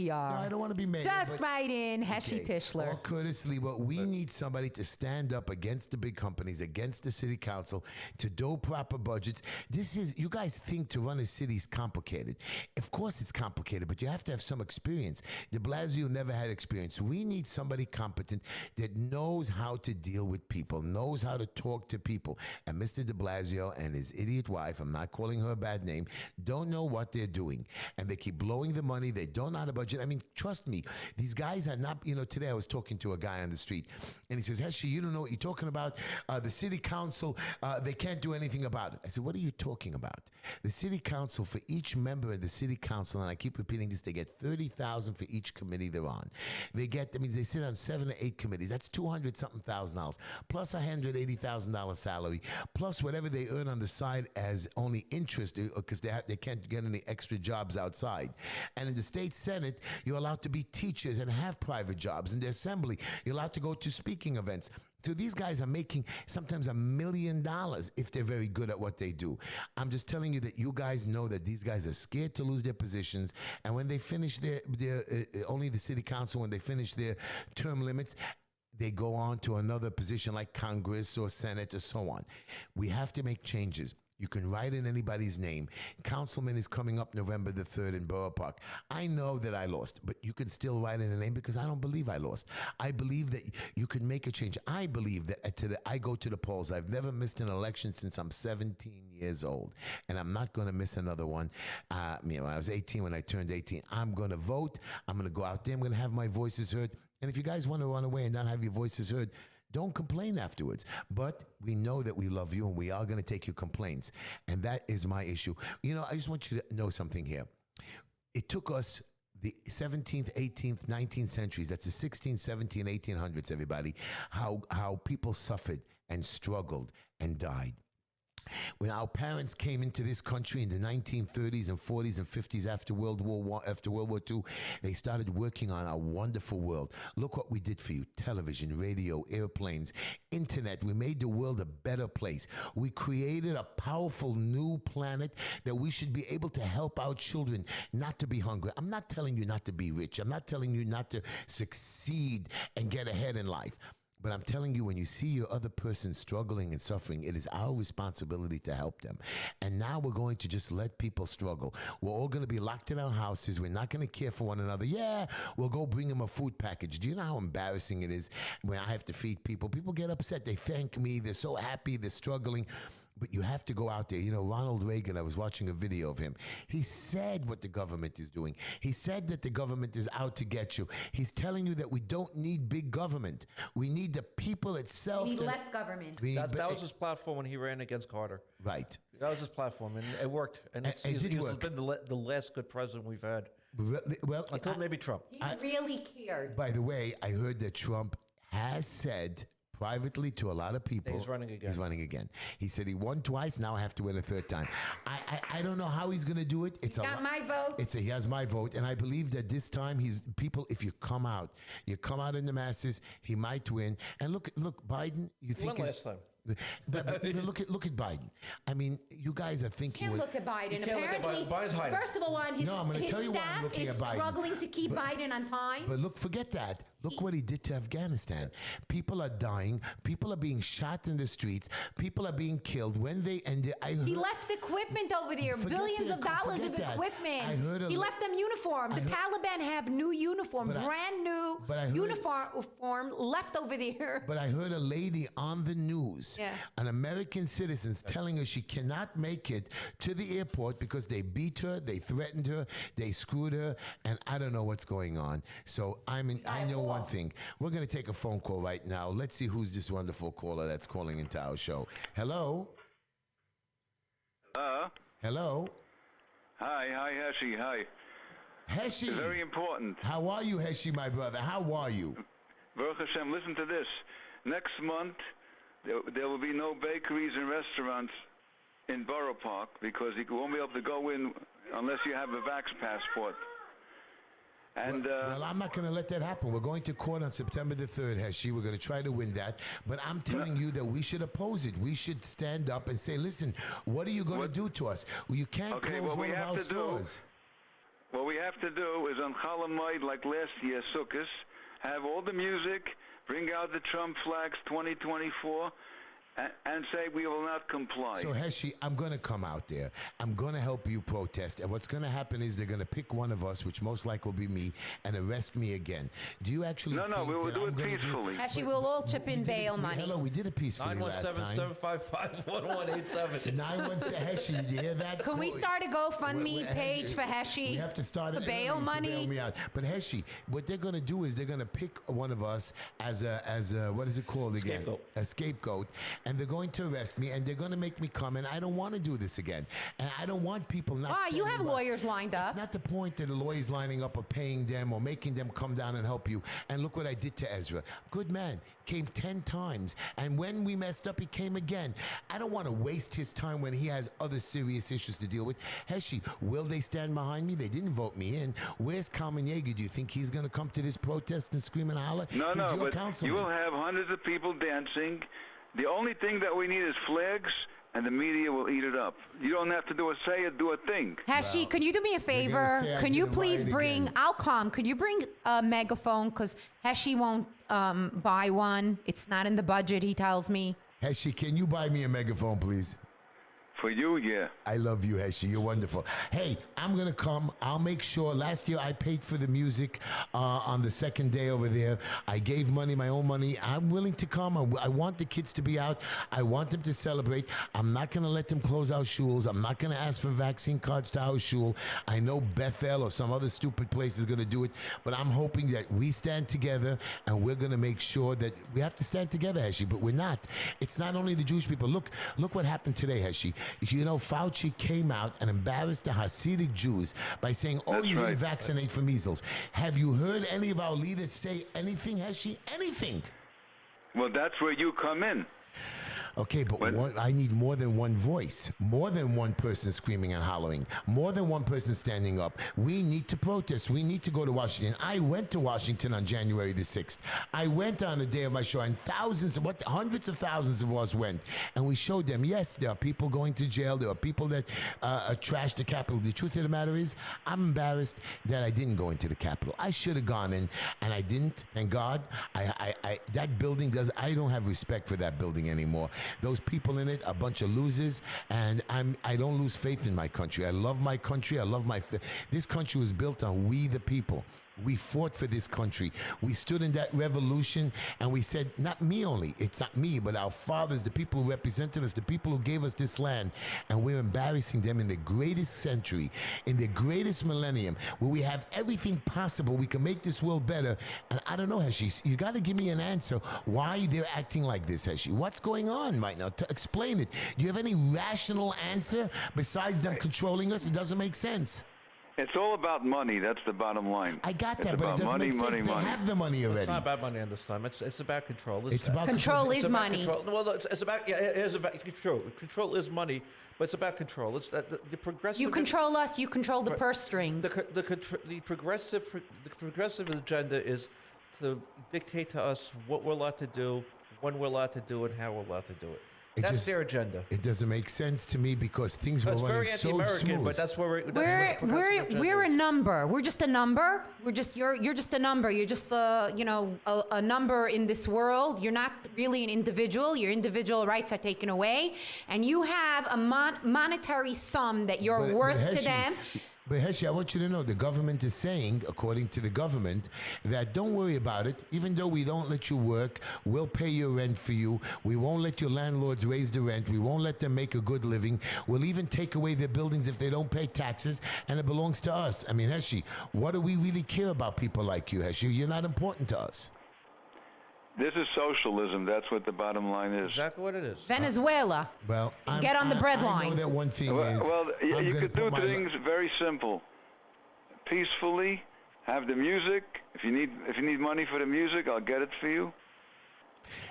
No, I don't want to be mayor. Just write in Heshy Tischler. Or Curtis Lee. Well, we need somebody to stand up against the big companies, against the city council, to do proper budgets. You guys think to run a city is complicated. Of course it's complicated, but you have to have some experience. De Blasio never had experience. We need somebody competent that knows how to deal with people, knows how to talk to people. And Mr. de Blasio and his idiot wife, I'm not calling her a bad name, don't know what they're doing. And they keep blowing the money. They don't know how to budget. I mean, trust me, these guys are not, today I was talking to a guy on the street and he says, Heshy, you don't know what you're talking about. The city council, they can't do anything about it. I said, what are you talking about? The city council, for each member of the city council, and I keep repeating this, they get $30,000 for each committee they're on. They sit on 7 or 8 committees. That's $200-something thousand, plus $180,000 salary, plus whatever they earn on the side as only interest, because they can't get any extra jobs outside. And in the state senate, you're allowed to be teachers and have private jobs. In the assembly, you're allowed to go to speaking events. So these guys are making sometimes $1 million if they're very good at what they do. I'm just telling you that you guys know that these guys are scared to lose their positions. And when they finish only the city council, when they finish their term limits, they go on to another position like Congress or Senate or so on. We have to make changes. You can write in anybody's name. Councilman is coming up November the 3rd in Borough Park. I know that I lost, but you can still write in a name because I don't believe I lost. I believe that you can make a change. I believe that I go to the polls. I've never missed an election since I'm 17 years old, and I'm not going to miss another one. I was 18 when I turned 18. I'm going to vote. I'm going to go out there. I'm going to have my voices heard. And if you guys want to run away and not have your voices heard, don't complain afterwards. But we know that we love you and we are going to take your complaints. And that is my issue. You know, I just want you to know something here. It took us the 17th, 18th, 19th centuries, that's the 16th, 17th, 1800s, everybody, how people suffered and struggled and died. When our parents came into this country in the 1930s and 40s and 50s after World War II, they started working on our wonderful world. Look what we did for you. Television, radio, airplanes, internet. We made the world a better place. We created a powerful new planet that we should be able to help our children not to be hungry. I'm not telling you not to be rich. I'm not telling you not to succeed and get ahead in life. But I'm telling you, when you see your other person struggling and suffering, it is our responsibility to help them. And now we're going to just let people struggle. We're all going to be locked in our houses. We're not going to care for one another. Yeah, we'll go bring them a food package. Do you know how embarrassing it is when I have to feed people? People get upset. They thank me. They're so happy. They're struggling. But you have to go out there. You know, Ronald Reagan, I was watching a video of him. He said what the government is doing. He said that the government is out to get you. He's telling you that we don't need big government. We need the people itself. We need less government. That was his platform when he ran against Carter. Right. That was his platform, and it worked. And It did he's work. been the last good president we've had. Well, Until maybe Trump. He really cared. by the way, I heard that Trump has said privately to a lot of people. He's running again. He's running again. He said he won twice. Now I have to win a third time. I don't know how he's going to do it. It's Got my vote. He has my vote, and I believe that this time people. If you come out in the masses, he might win. And look, Biden. You think Won last time. But even look at Biden. I mean, you guys are thinking. Can't look at Biden. You can't look at Apparently, Biden. Biden's hiding. first of all, his No, I'm gonna tell you why I'm staff looking is at Biden. struggling to keep Biden on time. But look, forget that. Look what he did to Afghanistan. People are dying. People are being shot in the streets. People are being killed. When they ended, He left equipment over there, Forget billions the- of dollars forget of that. equipment. I heard He left them uniform. The Taliban have new uniform, But I- brand new but I heard- uniform left over there. But I heard a lady on the news, Yeah. an American citizen, telling her she cannot make it to the airport because they beat her, they threatened her, they screwed her, and I don't know what's going on. So I know one thing. We're going to take a phone call right now. Let's see who's this wonderful caller that's calling into our show. Hello? Hello? Hi, Heshy, hi. Heshy. Very important. How are you, Heshy, my brother? How are you? Baruch Hashem, listen to this. Next month, there will be no bakeries and restaurants in Borough Park because you won't be able to go in unless you have a vax passport. And Well, I'm not going to let that happen. We're going to court on September the 3rd, Heshy. We're going to try to win that. But I'm telling you that we should oppose it. We should stand up and say, listen, what are you going to do to us? Well, you can't Okay, close what we one of have our to do- stores. what we have to do is on Chalamoid, like last year, Sukkot, have all the music, bring out the Trump flags 2024, and say we will not comply. So, Heshy, I'm going to come out there. I'm going to help you protest. And what's going to happen is they're going to pick one of us, which most likely will be me, and arrest me again. Do you actually No, think we will that do I'm it gonna peacefully. Actually, we'll all chip in bail money. Hello, we did it peacefully last time. 917-755-1187. 917 Heshy, did you hear that? Could we start a GoFundMe page for Heshy? We have to start for it bail early to money. bail me out. But Heshy, what they're going to do is they're going to pick one of us as a what is it called again? Scapegoat. A scapegoat, and they're going to arrest me, and they're going to make me come. And I don't want to do this again. And I don't want people not. Why? You standing have by. lawyers lined It's up. not the point that the lawyers lining up or paying them or making them come down and help you. And look what I did to Ezra. Good man. Came 10 times. And when we messed up, he came again. I don't want to waste his time when he has other serious issues to deal with. Heshy, will they stand behind me? They didn't vote me in. Where's Kalman Yeager? Do you think he's going to come to this protest and scream and holler? No, He's your but councilman. you will have hundreds of people dancing. The only thing that we need is flags, and the media will eat it up. You don't have to do a thing. Heshy, can you do me a gonna favor? say I Can you didn't please buy it bring, again. I'll come. Could you bring a megaphone? Because Heshy won't buy one. It's not in the budget, he tells me. Heshy, can you buy me a megaphone, please? For you, yeah. I love you, Heshy. You're wonderful. Hey, I'm going to come. I'll make sure. Last year, I paid for the music on the second day over there. I gave money, my own money. I'm willing to come. I want the kids to be out. I want them to celebrate. I'm not going to let them close our schools. I'm not going to ask for vaccine cards to our school. I know Bethel or some other stupid place is going to do it, but I'm hoping that we stand together and we're going to make sure that we have to stand together, Heshy, but we're not. It's not only the Jewish people. Look what happened today, Heshy. You know, Fauci came out and embarrassed the Hasidic Jews by saying, oh, That's you right. didn't vaccinate for measles. Have you heard any of our leaders say anything, Heshy? Anything? Well, that's where you come in. Okay, but I need more than one voice, more than one person screaming and hollering, more than one person standing up. We need to protest. We need to go to Washington. I went to Washington on January the 6th. I went on the day of my show, and hundreds of thousands of us went, and we showed them, yes, there are people going to jail. There are people that trashed the Capitol. The truth of the matter is, I'm embarrassed that I didn't go into the Capitol. I should have gone in, and I didn't. Thank God. That building I don't have respect for that building anymore. Those people in it are a bunch of losers, and I don't lose faith in my country. I love my country. I love this country was built on we the people. We fought for this country. We stood in that revolution, and we said, not me only, it's not me, but our fathers, the people who represented us, the people who gave us this land, and we're embarrassing them in the greatest century, in the greatest millennium, where we have everything possible. We can make this world better. And I don't know, Heshy, you got to give me an answer why they're acting like this, Heshy. What's going on right now? Explain it. Do you have any rational answer besides them controlling us? It doesn't make sense. It's all about money. That's the bottom line. I got It's that, but it about doesn't money, make sense. money, They money. have the money already. It's not about money this time. It's about control. It's about Control is It's about money. control. Well, it's about it is about control. Control is money, but it's about control. It's the progressive. You control us, you control the purse strings. The progressive agenda is to dictate to us what we're allowed to do, when we're allowed to do it, and how we're allowed to do it. That's their agenda. It doesn't make sense to me because things were It's running very so anti-American, smooth. but that's where We're a number. We're just a number. You're just a number. You're just a number in this world. You're not really an individual. Your individual rights are taken away, and you have a monetary sum that you're But worth to Heshy, them. But Heshy, I want you to know the government is saying, according to the government, that don't worry about it. Even though we don't let you work, we'll pay your rent for you. We won't let your landlords raise the rent. We won't let them make a good living. We'll even take away their buildings if they don't pay taxes, and it belongs to us. I mean, Heshy, what do we really care about people like you, Heshy? You're not important to us. This is socialism. That's what the bottom line is. Exactly what it is. Venezuela. Well, Get on the bread I line. know that one thing Well, is... you I'm gonna could do put my- things very simple. Peacefully, have the music. If you need money for the music, I'll get it for you.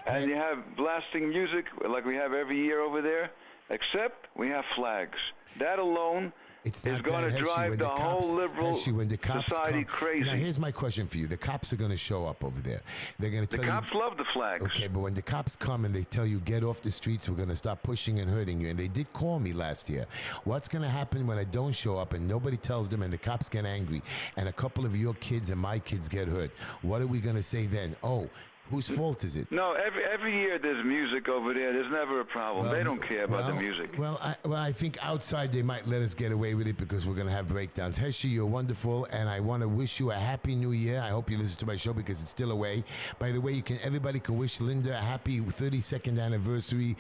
And you have blasting music like we have every year over there, except we have flags. That alone It's is not going that, to Heshy, drive when the cops- whole liberal Heshy, when the cops society come- crazy. Now, here's my question for you. The cops are going to show up over there. They're going to The tell cops you... love the flags. Okay, but when the cops come and they tell you, get off the streets, we're going to stop pushing and hurting you, and they did call me last year. What's going to happen when I don't show up and nobody tells them and the cops get angry and a couple of your kids and my kids get hurt? What are we going to say then? Oh, whose fault is it? No, every year there's music over there. There's never a problem. They don't care about the music. Well, I think outside they might let us get away with it because we're going to have breakdowns. Heshy, you're wonderful, and I want to wish you a happy new year. I hope you listen to my show because it's still away. By the way, everybody can wish Linda a happy 32nd anniversary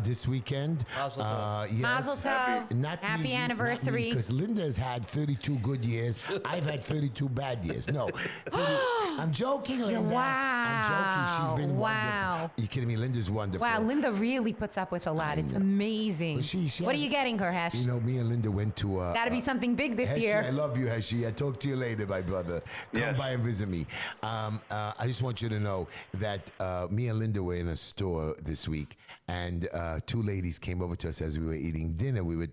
this weekend. Mazel tov. Yes. Mazel tov. Not Happy me, anniversary. Because Linda has had 32 good years. I've had 32 bad years. No, 30 I'm joking, Linda. I'm joking. She's been Wow. wonderful. Are you kidding me? Linda's wonderful. Wow, Linda really puts up with a lot. It's amazing. Well, she What are has- you getting her, Hesh? You know, me and Linda went to... Gotta be something big this Heshy, year. I love you, Heshy. I'll talk to you later, my brother. Come Yes. by and visit me. I just want you to know that me and Linda were in a store this week, and two ladies came over to us as we were eating dinner. We were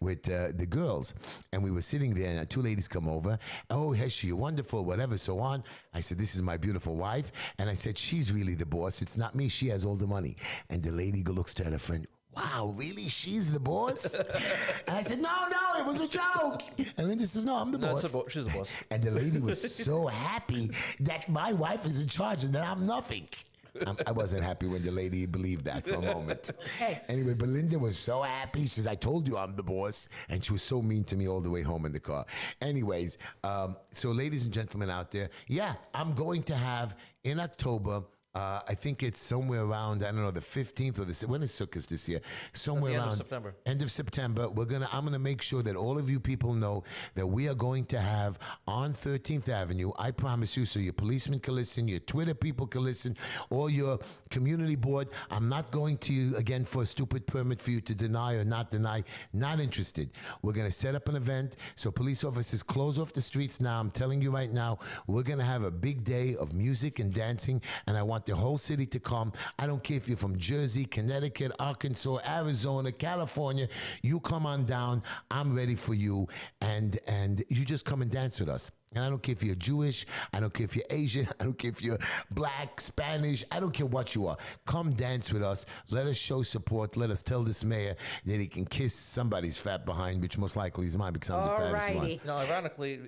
with the girls, and we were sitting there, and two ladies come over. Oh, Heshy, you're wonderful, whatever, so on. I said, this is my beautiful wife. And I said, she's really the boss. It's not me. She has all the money. And the lady looks to her friend. Wow, really? She's the boss? And I said, no, it was a joke. And Linda says, no, I'm the No, boss. she's the boss. And the lady was so happy that my wife is in charge and that I'm nothing. I wasn't happy when the lady believed that for a moment. Okay. Anyway, Belinda was so happy. She says, I told you I'm the boss. And she was so mean to me all the way home in the car. Anyways, so ladies and gentlemen out there, yeah, I'm going to have in October, I think it's somewhere around, I don't know, the 15th or when is Sukkot this year? Somewhere At the end of around September. End of September. I'm gonna make sure that all of you people know that we are going to have on 13th Avenue. I promise you. So your policemen can listen, your Twitter people can listen, all your community board. I'm not going to again for a stupid permit for you to deny or not deny. Not interested. We're gonna set up an event. So police officers, close off the streets now. I'm telling you right now, we're gonna have a big day of music and dancing, and I want the whole city to come. I don't care if you're from Jersey, Connecticut, Arkansas, Arizona, California. You come on down. I'm ready for you, and you just come and dance with us. And I don't care if you're Jewish. I don't care if you're Asian. I don't care if you're black, Spanish. I don't care what you are. Come dance with us. Let us show support. Let us tell this mayor that he can kiss somebody's fat behind, which most likely is mine because I'm the fattest one. Alrighty. Ironically,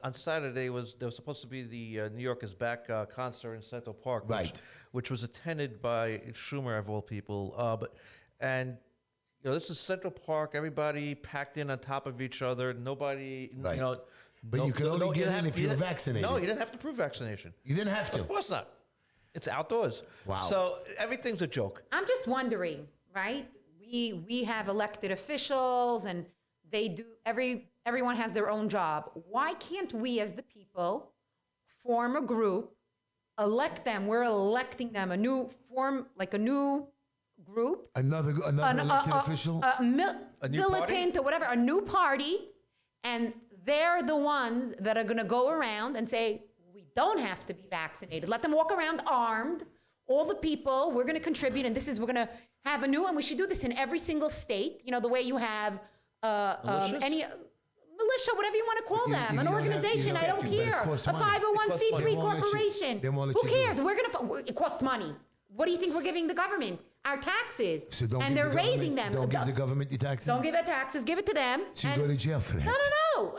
on Saturday there was supposed to be the New York is Back concert in Central Park, which was attended by Schumer of all people. This is Central Park. Everybody packed in on top of each other. Nobody, Right. But you can only get in if you're vaccinated. No, you didn't have to prove vaccination. You didn't have to. Of course not. It's outdoors. Wow. So everything's a joke. I'm just wondering, right? We have elected officials, and they do everyone has their own job. Why can't we, as the people, form a group, elect them? We're electing them a new group, Another elected official, a militant party? or whatever, a new party, and they're the ones that are going to go around and say, we don't have to be vaccinated. Let them walk around armed. All the people, we're going to contribute, and we're going to have a new one. We should do this in every single state. You know, the way you have any militia, whatever you want to call them, an organization, I don't care, a 501c3 corporation. Who cares? It costs money. What do you think we're giving the government? Our taxes. So don't and give they're the government- raising them. Don't give the government your taxes. Don't give it taxes. Give it to them. So you go to jail for that. No.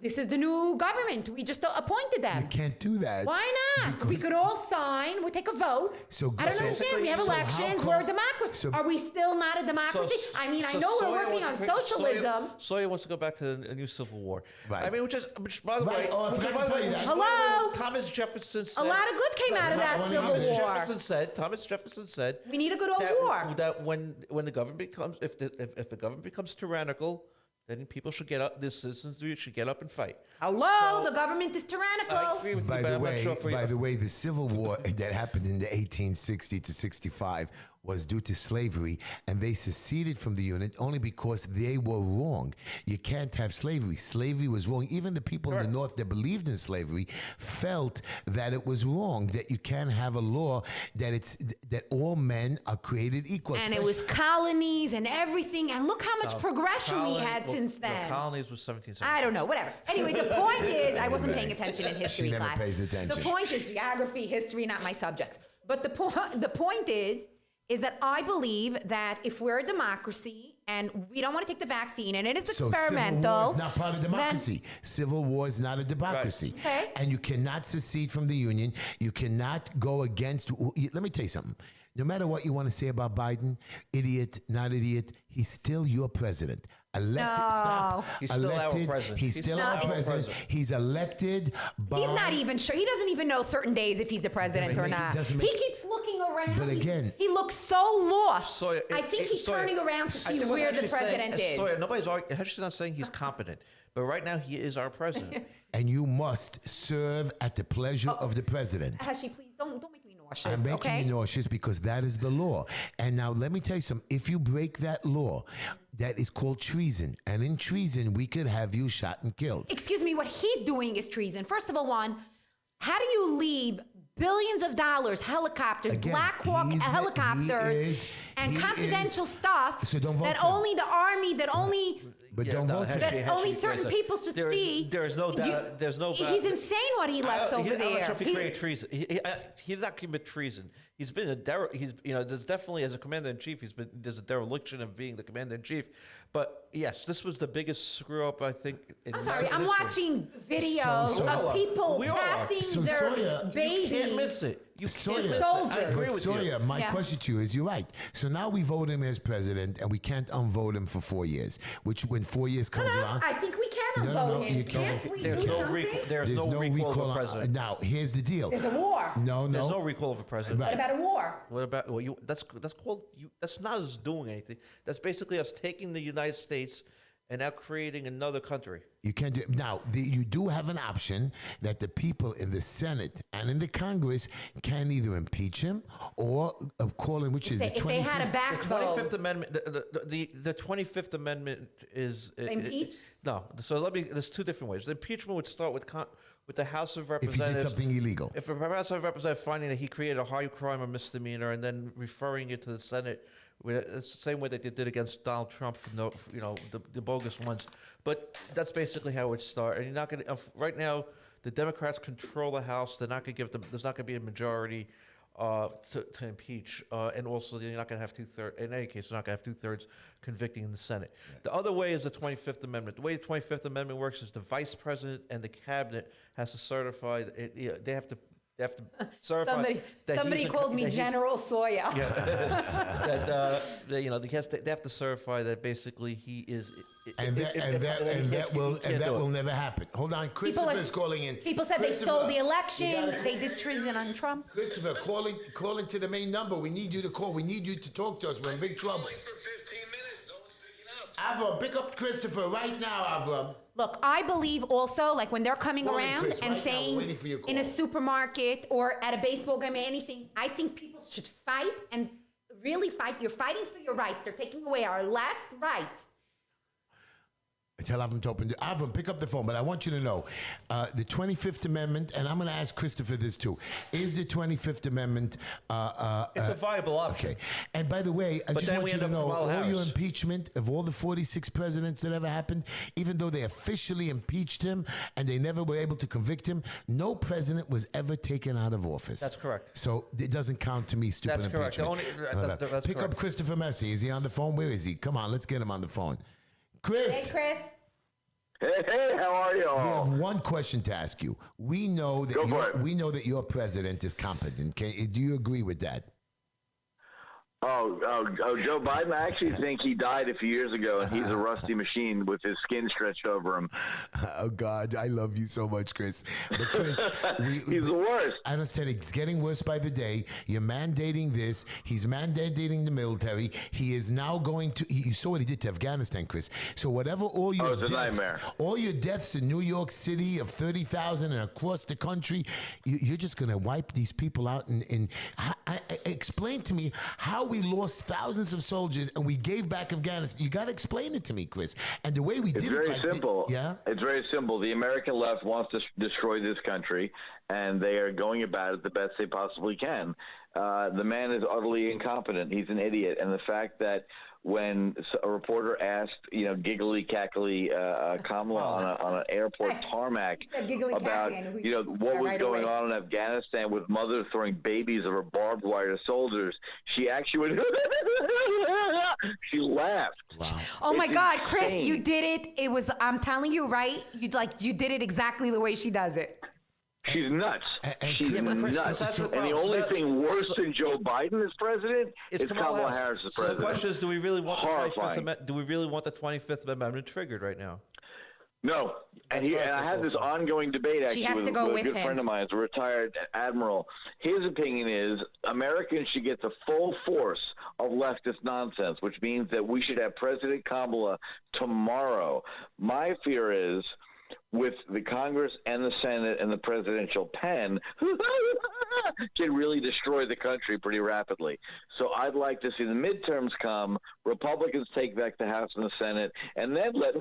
This is the new government. We just appointed them. You can't do that. Why not? We could all sign. We take a vote. I don't understand. We have so how elections. come- We're a democracy. so- Are we still not a democracy? I know we're working on socialism. Sawyer wants to go back to a new civil war. Right. I mean, which by the way, Oh, I forgot to tell you that. Hello? Thomas Jefferson said. A lot of good came out of that civil war. Thomas Jefferson said. We need a good old war. That when the government becomes if the government becomes tyrannical, then people should get up. The citizens should get up and fight. Hello, the government is tyrannical. I agree with you, but I'm not sure for you. By the way, the Civil War that happened in the 1860 to 65 was due to slavery, and they seceded from the Union only because they were wrong. You can't have slavery. Slavery was wrong. Even the people in the North that believed in slavery felt that it was wrong, that you can't have a law that all men are created equal. And it was colonies and everything. And look how much progression we had since then. Colonies was 1770. I don't know, whatever. Anyway, the point is, I wasn't paying attention in history She never class. pays attention. The point is geography, history, not my subjects. But the point is that I believe that if we're a democracy and we don't want to take the vaccine and it is experimental, Civil war is not part of democracy. Civil war is not a democracy. Right. Okay. And you cannot secede from the Union. You cannot go against. Let me tell you something. No matter what you want to say about Biden, idiot, not idiot, he's still your president. Elected, No. stop. He's still our elected, president. He's still our president. He's elected by. he's not even sure. He doesn't even know certain days if he's the president or not. He keeps looking around. But again- he looks so lost. Sawyer, I think he's Sawyer, turning around to see I- where the Heshy's saying- president is. Sawyer, nobody's arguing. Heshy's not saying he's competent, but right now he is our president. And you must serve at the pleasure of the president. Heshy, please don't make me nauseous. I'm making okay? you nauseous because that is the law. And now let me tell you something. If you break that law, that is called treason. And in treason, we could have you shot and killed. Excuse me, what he's doing is treason. First of all, how do you leave billions of dollars, helicopters, Again, Black Hawk he helicopters, and is- confidential stuff So don't vote that for him. only the army, that only But don't vote for that it. only certain people should see. There is no doubt. There's no. He's insane what he left over I'm not there. sure if he created treason. He did not commit treason. He's been there's definitely, as a commander in chief, there's a dereliction of being the commander in chief. But yes, this was the biggest screw up I think. In I'm sorry, I'm history. watching videos So- of people We all are. passing So, their Sawyer, baby. You can't miss it. You Sawyer, can't miss it. Soldiers. I agree But with Sawyer, you. my Yeah. question to you is, you're right. So now we vote him as president, and we can't unvote him for 4 years. Which, when 4 years comes around, I think we can No, vote no, him. you can't. Can't we There's do no something? recall. There's there's no recall of a on- president. now, here's the deal. There's a war. No, There's no no. recall of a president. Right. What about a war? What about that's called you? That's not us doing anything. That's basically us taking the United States and now creating another country. You can't do now. You do have an option that the people in the Senate and in the Congress can either impeach him or call him, which is the If they had a 25th. backbone. 25th Amendment. The 25th Amendment is Impeach? No. So there's two different ways. The impeachment would start with the House of If he Representatives. did something illegal. If a House of Representatives finding that he created a high crime or misdemeanor and then referring it to the Senate, it's the same way that they did against Donald Trump for the bogus ones. But that's basically how it would start. And you're not going to right now. The Democrats control the House. They're not going to give them. There's not going to be a majority to impeach, and also you're not going to have 2/3. In any case, you're not going to have 2/3 convicting in the Senate. The other way is the 25th Amendment. The way the 25th Amendment works is the Vice President and the Cabinet has to certify. They have to certify. Somebody called me General Sawyer. They have to certify that basically he is. And that will never happen. Hold on, Christopher's calling in. People said they Christopher, stole the you election. gotta- They did treason on Trump. Christopher, calling to the main number. We need you to call. We need you to talk to us. We're in big trouble. For 15 minutes, no one's picking up. Avram, pick up Christopher right now, Avram. Look, I believe also, like when they're coming Call in, around Chris, and right now, we're saying waiting for your in a call. supermarket or at a baseball game or anything, I think people should fight and really fight. You're fighting for your rights. They're taking away our last rights. Tell Avram to open. Avram, pick up the phone. But I want you to know, the 25th Amendment, and I'm going to ask Christopher this too. Is the 25th Amendment? It's a viable option. Okay. And by the way, I just then want we you end to up with know, Kamala all your Harris. impeachment of all the 46 presidents that ever happened, even though they officially impeached him and they never were able to convict him, no president was ever taken out of office. That's correct. So it doesn't count to me, stupid That's correct. impeachment. The only- that's Pick up correct. Christopher Messi. Is he on the phone? Where is he? Come on, let's get him on the phone. Chris. Hey, Chris. Hey, how are you We all? have one question to ask you. We know that Go for it. we know that your president is competent. Do you agree with that? Oh, Joe Biden, I actually think he died a few years ago, and he's a rusty machine with his skin stretched over him. Oh God, I love you so much, Chris. But Chris, He's the worst. I understand it's getting worse by the day. You're mandating this. He's mandating the military. He is now going to. You saw what he did to Afghanistan, Chris. So whatever all your it's a deaths, nightmare. all your deaths in New York City of 30,000 and across the country, you're just going to wipe these people out. And explain to me how we lost thousands of soldiers and we gave back Afghanistan. You got to explain it to me, Chris. And the way we It's did very it, simple. Yeah. It's very simple. The American left wants to destroy this country, and they are going about it the best they possibly can. The man is utterly incompetent. He's an idiot. And the fact that when a reporter asked, giggly cackly Kamala on an airport tarmac He said giggly about, cackly, and we what was right going away. on in Afghanistan with mothers throwing babies over barbed wire to soldiers, she actually went, she laughed. Wow. Oh my It's God, Chris, insane. you did it. It was. I'm telling you, right? You did it exactly the way she does it. She's nuts. And- She's Yeah, but Chris, nuts. that's the And the problem. only So that- thing worse than Joe Biden as president It's is Kamala Harris as So the president. question is, do we really want the 25th Horrifying. Amendment? Do we really want the 25th Amendment triggered right now? No. And, That's right, I had this also. ongoing debate actually has to with, go with a with good him. friend of mine, a retired admiral. His opinion is Americans should get the full force of leftist nonsense, which means that we should have President Kamala tomorrow. My fear is with the Congress and the Senate and the presidential pen can really destroy the country pretty rapidly. So I'd like to see the midterms come, Republicans take back the House and the Senate, and then let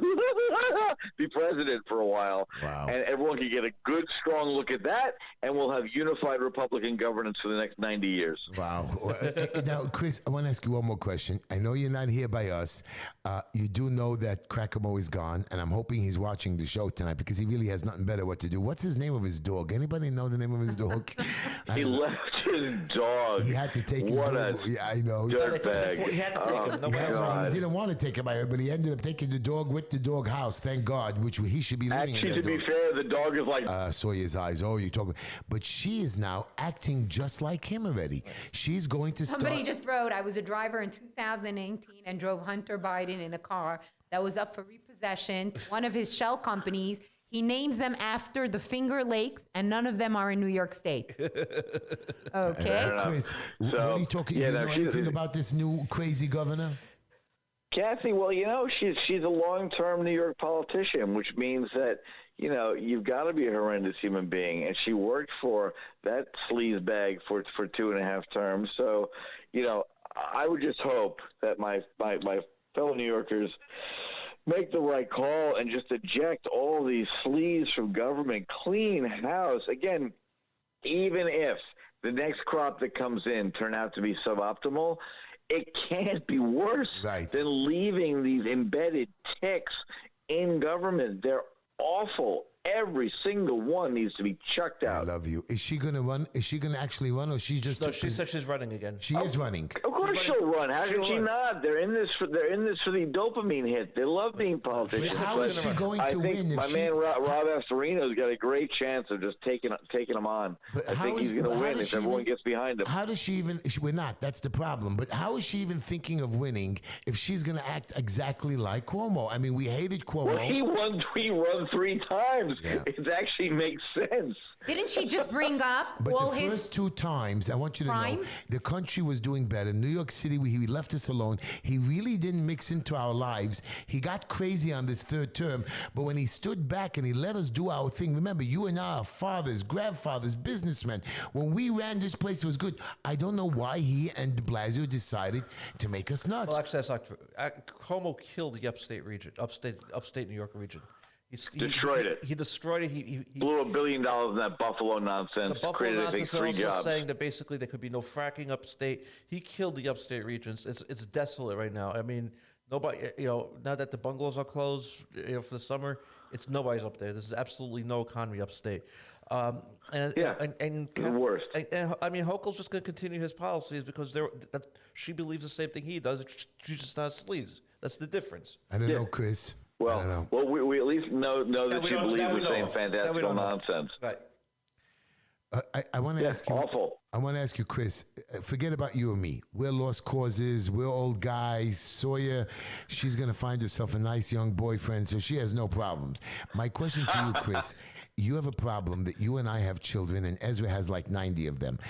be president for a while. Wow. And everyone can get a good, strong look at that, and we'll have unified Republican governance for the next 90 years. Wow. Now, Chris, I want to ask you one more question. I know you're not here by us. You do know that Crackermo is gone, and I'm hoping he's watching the show tonight because he really has nothing better what to do. What's his name of his dog? Anybody know the name of his dog? He left his dog. He had to take his What dog. a Yeah, I know. dirtbag. He had to take him. Nobody Yeah, else. well, he didn't want to take him, but he ended up taking the dog with the dog house. Thank God, which he should be living Actually, in. to be fair, the dog is like Sawyer's eyes. Oh, you talking? But she is now acting just like him already. She's going to Somebody start. just wrote, I was a driver in 2018 and drove Hunter Biden in a car that was up for repossession to one of his shell companies. He names them after the Finger Lakes, and none of them are in New York State. Okay. Chris, what So, are you talking? yeah, you no, know she- anything about this new crazy governor? Kathy. Well, she's a long-term New York politician, which means that you've got to be a horrendous human being, and she worked for that sleaze bag for 2.5 terms. So, I would just hope that my fellow New Yorkers make the right call and just eject all these sleaze from government, clean house. Again, even if the next crop that comes in turn out to be suboptimal, it can't be worse than leaving these embedded ticks in government. They're awful. Every single one needs to be chucked out. I love you. Is she going to run? Is she going to actually run, or she's just? No, she said she's running again. She is running. Of course she'll run. How She'll can she run. not? They're in this for the dopamine hit. They love being politicians. How is she going I to think win? If my she, man Rob Astorino's got a great chance of just taking him on. But I how think is- he's going but to how win does if she everyone even- gets behind him. How does she even? We're not. That's the problem. But how is she even thinking of winning if she's going to act exactly like Cuomo? I mean, we hated Cuomo. Well, he won 3 times. Yeah. It actually makes sense. Didn't she just bring up But all the his first 2 times, I want you to know, crimes? the country was doing better. New York City, he left us alone. He really didn't mix into our lives. He got crazy on this 3rd term, but when he stood back and he let us do our thing, remember, you and I are fathers, grandfathers, businessmen. When we ran this place, it was good. I don't know why he and de Blasio decided to make us nuts. Well, actually, that's not true. Cuomo killed the upstate region, upstate New York region. Destroyed it. He destroyed it. He Blew $1 billion in that Buffalo nonsense. the Buffalo Created, I think, nonsense are 3 also jobs. saying that basically there could be no fracking upstate. He killed the upstate regions. It's desolate right now. I mean, nobody. Now that the bungalows are closed, for the summer, nobody's up there. There's absolutely no economy upstate. And The worst. And I mean, Hochul's just going to continue his policies because she believes the same thing he does. She's just not sleaze. That's the difference. I don't know, Chris. I don't know. Well, we at least know that we you don't- believe that we the know same of. That we fantastical don't know. nonsense. Right. I want to ask you. Awful. I want to ask you, Chris. Forget about you and me. We're lost causes. We're old guys. Sawyer, she's gonna find herself a nice young boyfriend, so she has no problems. My question to you, Chris. You have a problem that you and I have children, and Ezra has like 90 of them.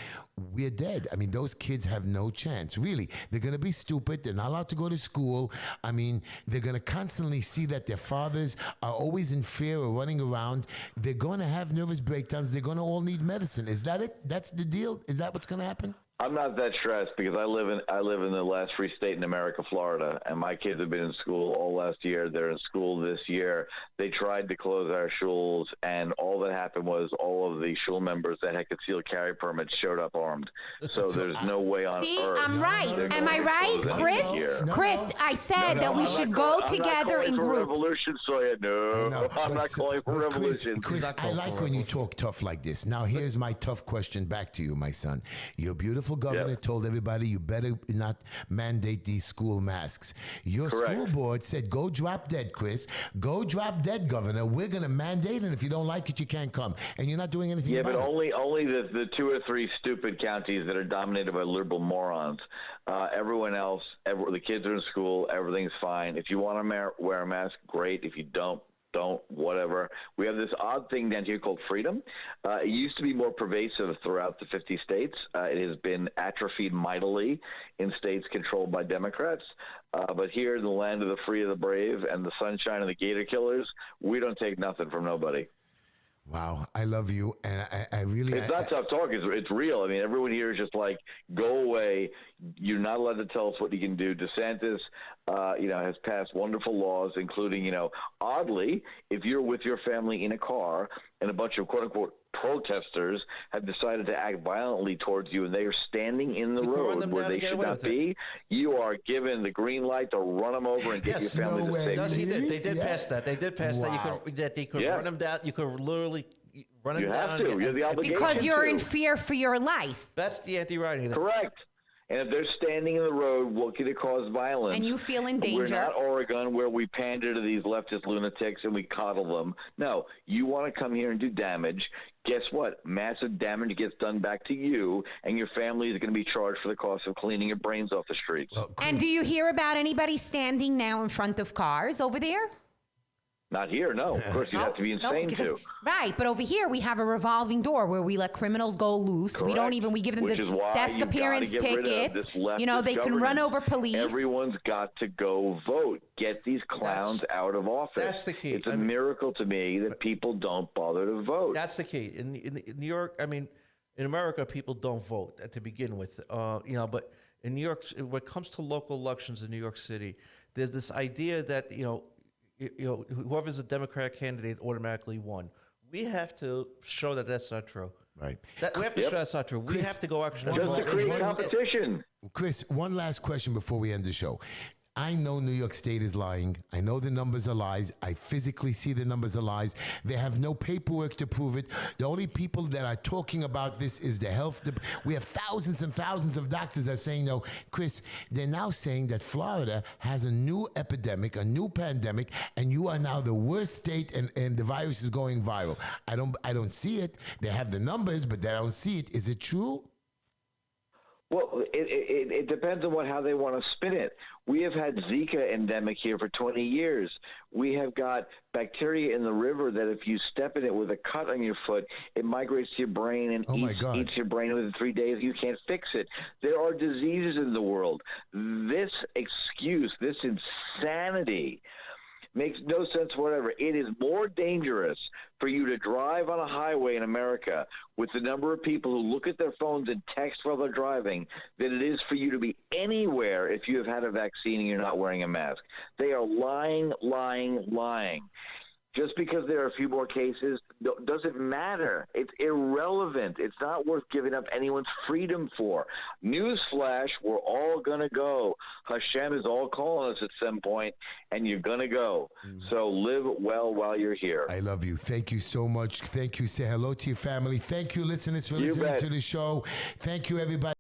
We're dead. I mean, those kids have no chance. Really, they're going to be stupid. They're not allowed to go to school. I mean, they're going to constantly see that their fathers are always in fear or running around. They're going to have nervous breakdowns. They're going to all need medicine. Is that it? That's the deal? Is that what's going to happen? I'm not that stressed because I live in the last free state in America, Florida, and my kids have been in school all last year. They're in school this year. They tried to close our shuls, and all that happened was all of the shul members that had concealed carry permits showed up armed. So there's no way on See, earth. I'm right. they're Am going I to right, close Chris? anything here. Chris, I said that we should go together in I'm not calling for groups. revolution, Sawyer. No, No, I'm not calling for but revolution. Chris, not I calling like for when you revolution. talk tough like this. Now, here's my tough question back to you, my son. Your beautiful governor Yeah. told everybody you better not mandate these school masks. Your Correct. school board said, go drop dead, Chris. Go drop dead, governor. We're going to mandate it. If you don't like it, you can't come. And you're not doing anything Yeah, about but it. only the 2 or 3 stupid counties that are dominated by liberal morons. Everyone else, the kids are in school. Everything's fine. If you want to wear a mask, great. If you don't, whatever. We have this odd thing down here called freedom. It used to be more pervasive throughout the 50 states. It has been atrophied mightily in states controlled by Democrats. But here in the land of the free and the brave and the sunshine and the gator killers, we don't take nothing from nobody. Wow, I love you. And I really... It's not tough talk. It's real. I mean, everyone here is just like, go away. You're not allowed to tell us what you can do. DeSantis, has passed wonderful laws, including, oddly, if you're with your family in a car and a bunch of quote-unquote protesters have decided to act violently towards you, and they are standing in the You can run road them where down they and get should away not with it. be, you are given the green light to run them over and get Yes, your family no to way. safety. Yes, he did. They did Yeah. pass that. They did pass Wow. that they could Yeah. run them down. You could literally run them You down. have to. You have the obligation. Because you're in to. fear for your life. That's the anti-rioting. Correct. And if they're standing in the road, what could it cause violence? And you feel in We're danger. not Oregon where we pander to these leftist lunatics and we coddle them. No, you want to come here and do damage. Guess what? Massive damage gets done back to you, and your family is going to be charged for the cost of cleaning your brains off the streets. Well, And do you hear about anybody standing now in front of cars over there? Not here, no. Of course, you'd have to be insane because- to. Right, but over here we have a revolving door where we let criminals go loose. We don't Correct. even, we give them Which the is why desk you've gotta appearance get rid of tickets. this You know, leftist they can run governance. over police. Everyone's got to go vote. Get these clowns out of office. That's the key. It's a miracle to me that people don't bother to vote. That's the key. In New York, I mean, in America, people don't vote to begin with. But in New York, when it comes to local elections in New York City, there's this idea that whoever's a Democratic candidate automatically won. We have to show that that's not true. Right. We have to show that's not true. We Chris, have to go actually one Just more- to create one- competition. Chris, one last question before we end the show. I know New York State is lying. I know the numbers are lies. I physically see the numbers are lies. They have no paperwork to prove it. The only people that are talking about this is the health. We have thousands and thousands of doctors that are saying no. Chris, they're now saying that Florida has a new epidemic, a new pandemic, and you are now the worst state, and the virus is going viral. I don't see it. They have the numbers, but they don't see it. Is it true? Well, it depends on how they want to spin it. We have had Zika endemic here for 20 years. We have got bacteria in the river that if you step in it with a cut on your foot, it migrates to your brain and Oh, my God. eats your brain within 3 days. You can't fix it. There are diseases in the world. This excuse, this insanity makes no sense whatever. It is more dangerous for you to drive on a highway in America with the number of people who look at their phones and text while they're driving than it is for you to be anywhere if you have had a vaccine and you're not wearing a mask. They are lying, lying, lying. Just because there are a few more cases doesn't matter. It's irrelevant. It's not worth giving up anyone's freedom for. Newsflash, we're all going to go. Hashem is all calling us at some point, and you're going to go. So live well while you're here. I love you. Thank you so much. Thank you. Say hello to your family. Thank you, listeners, for You listening bet. to the show. Thank you, everybody.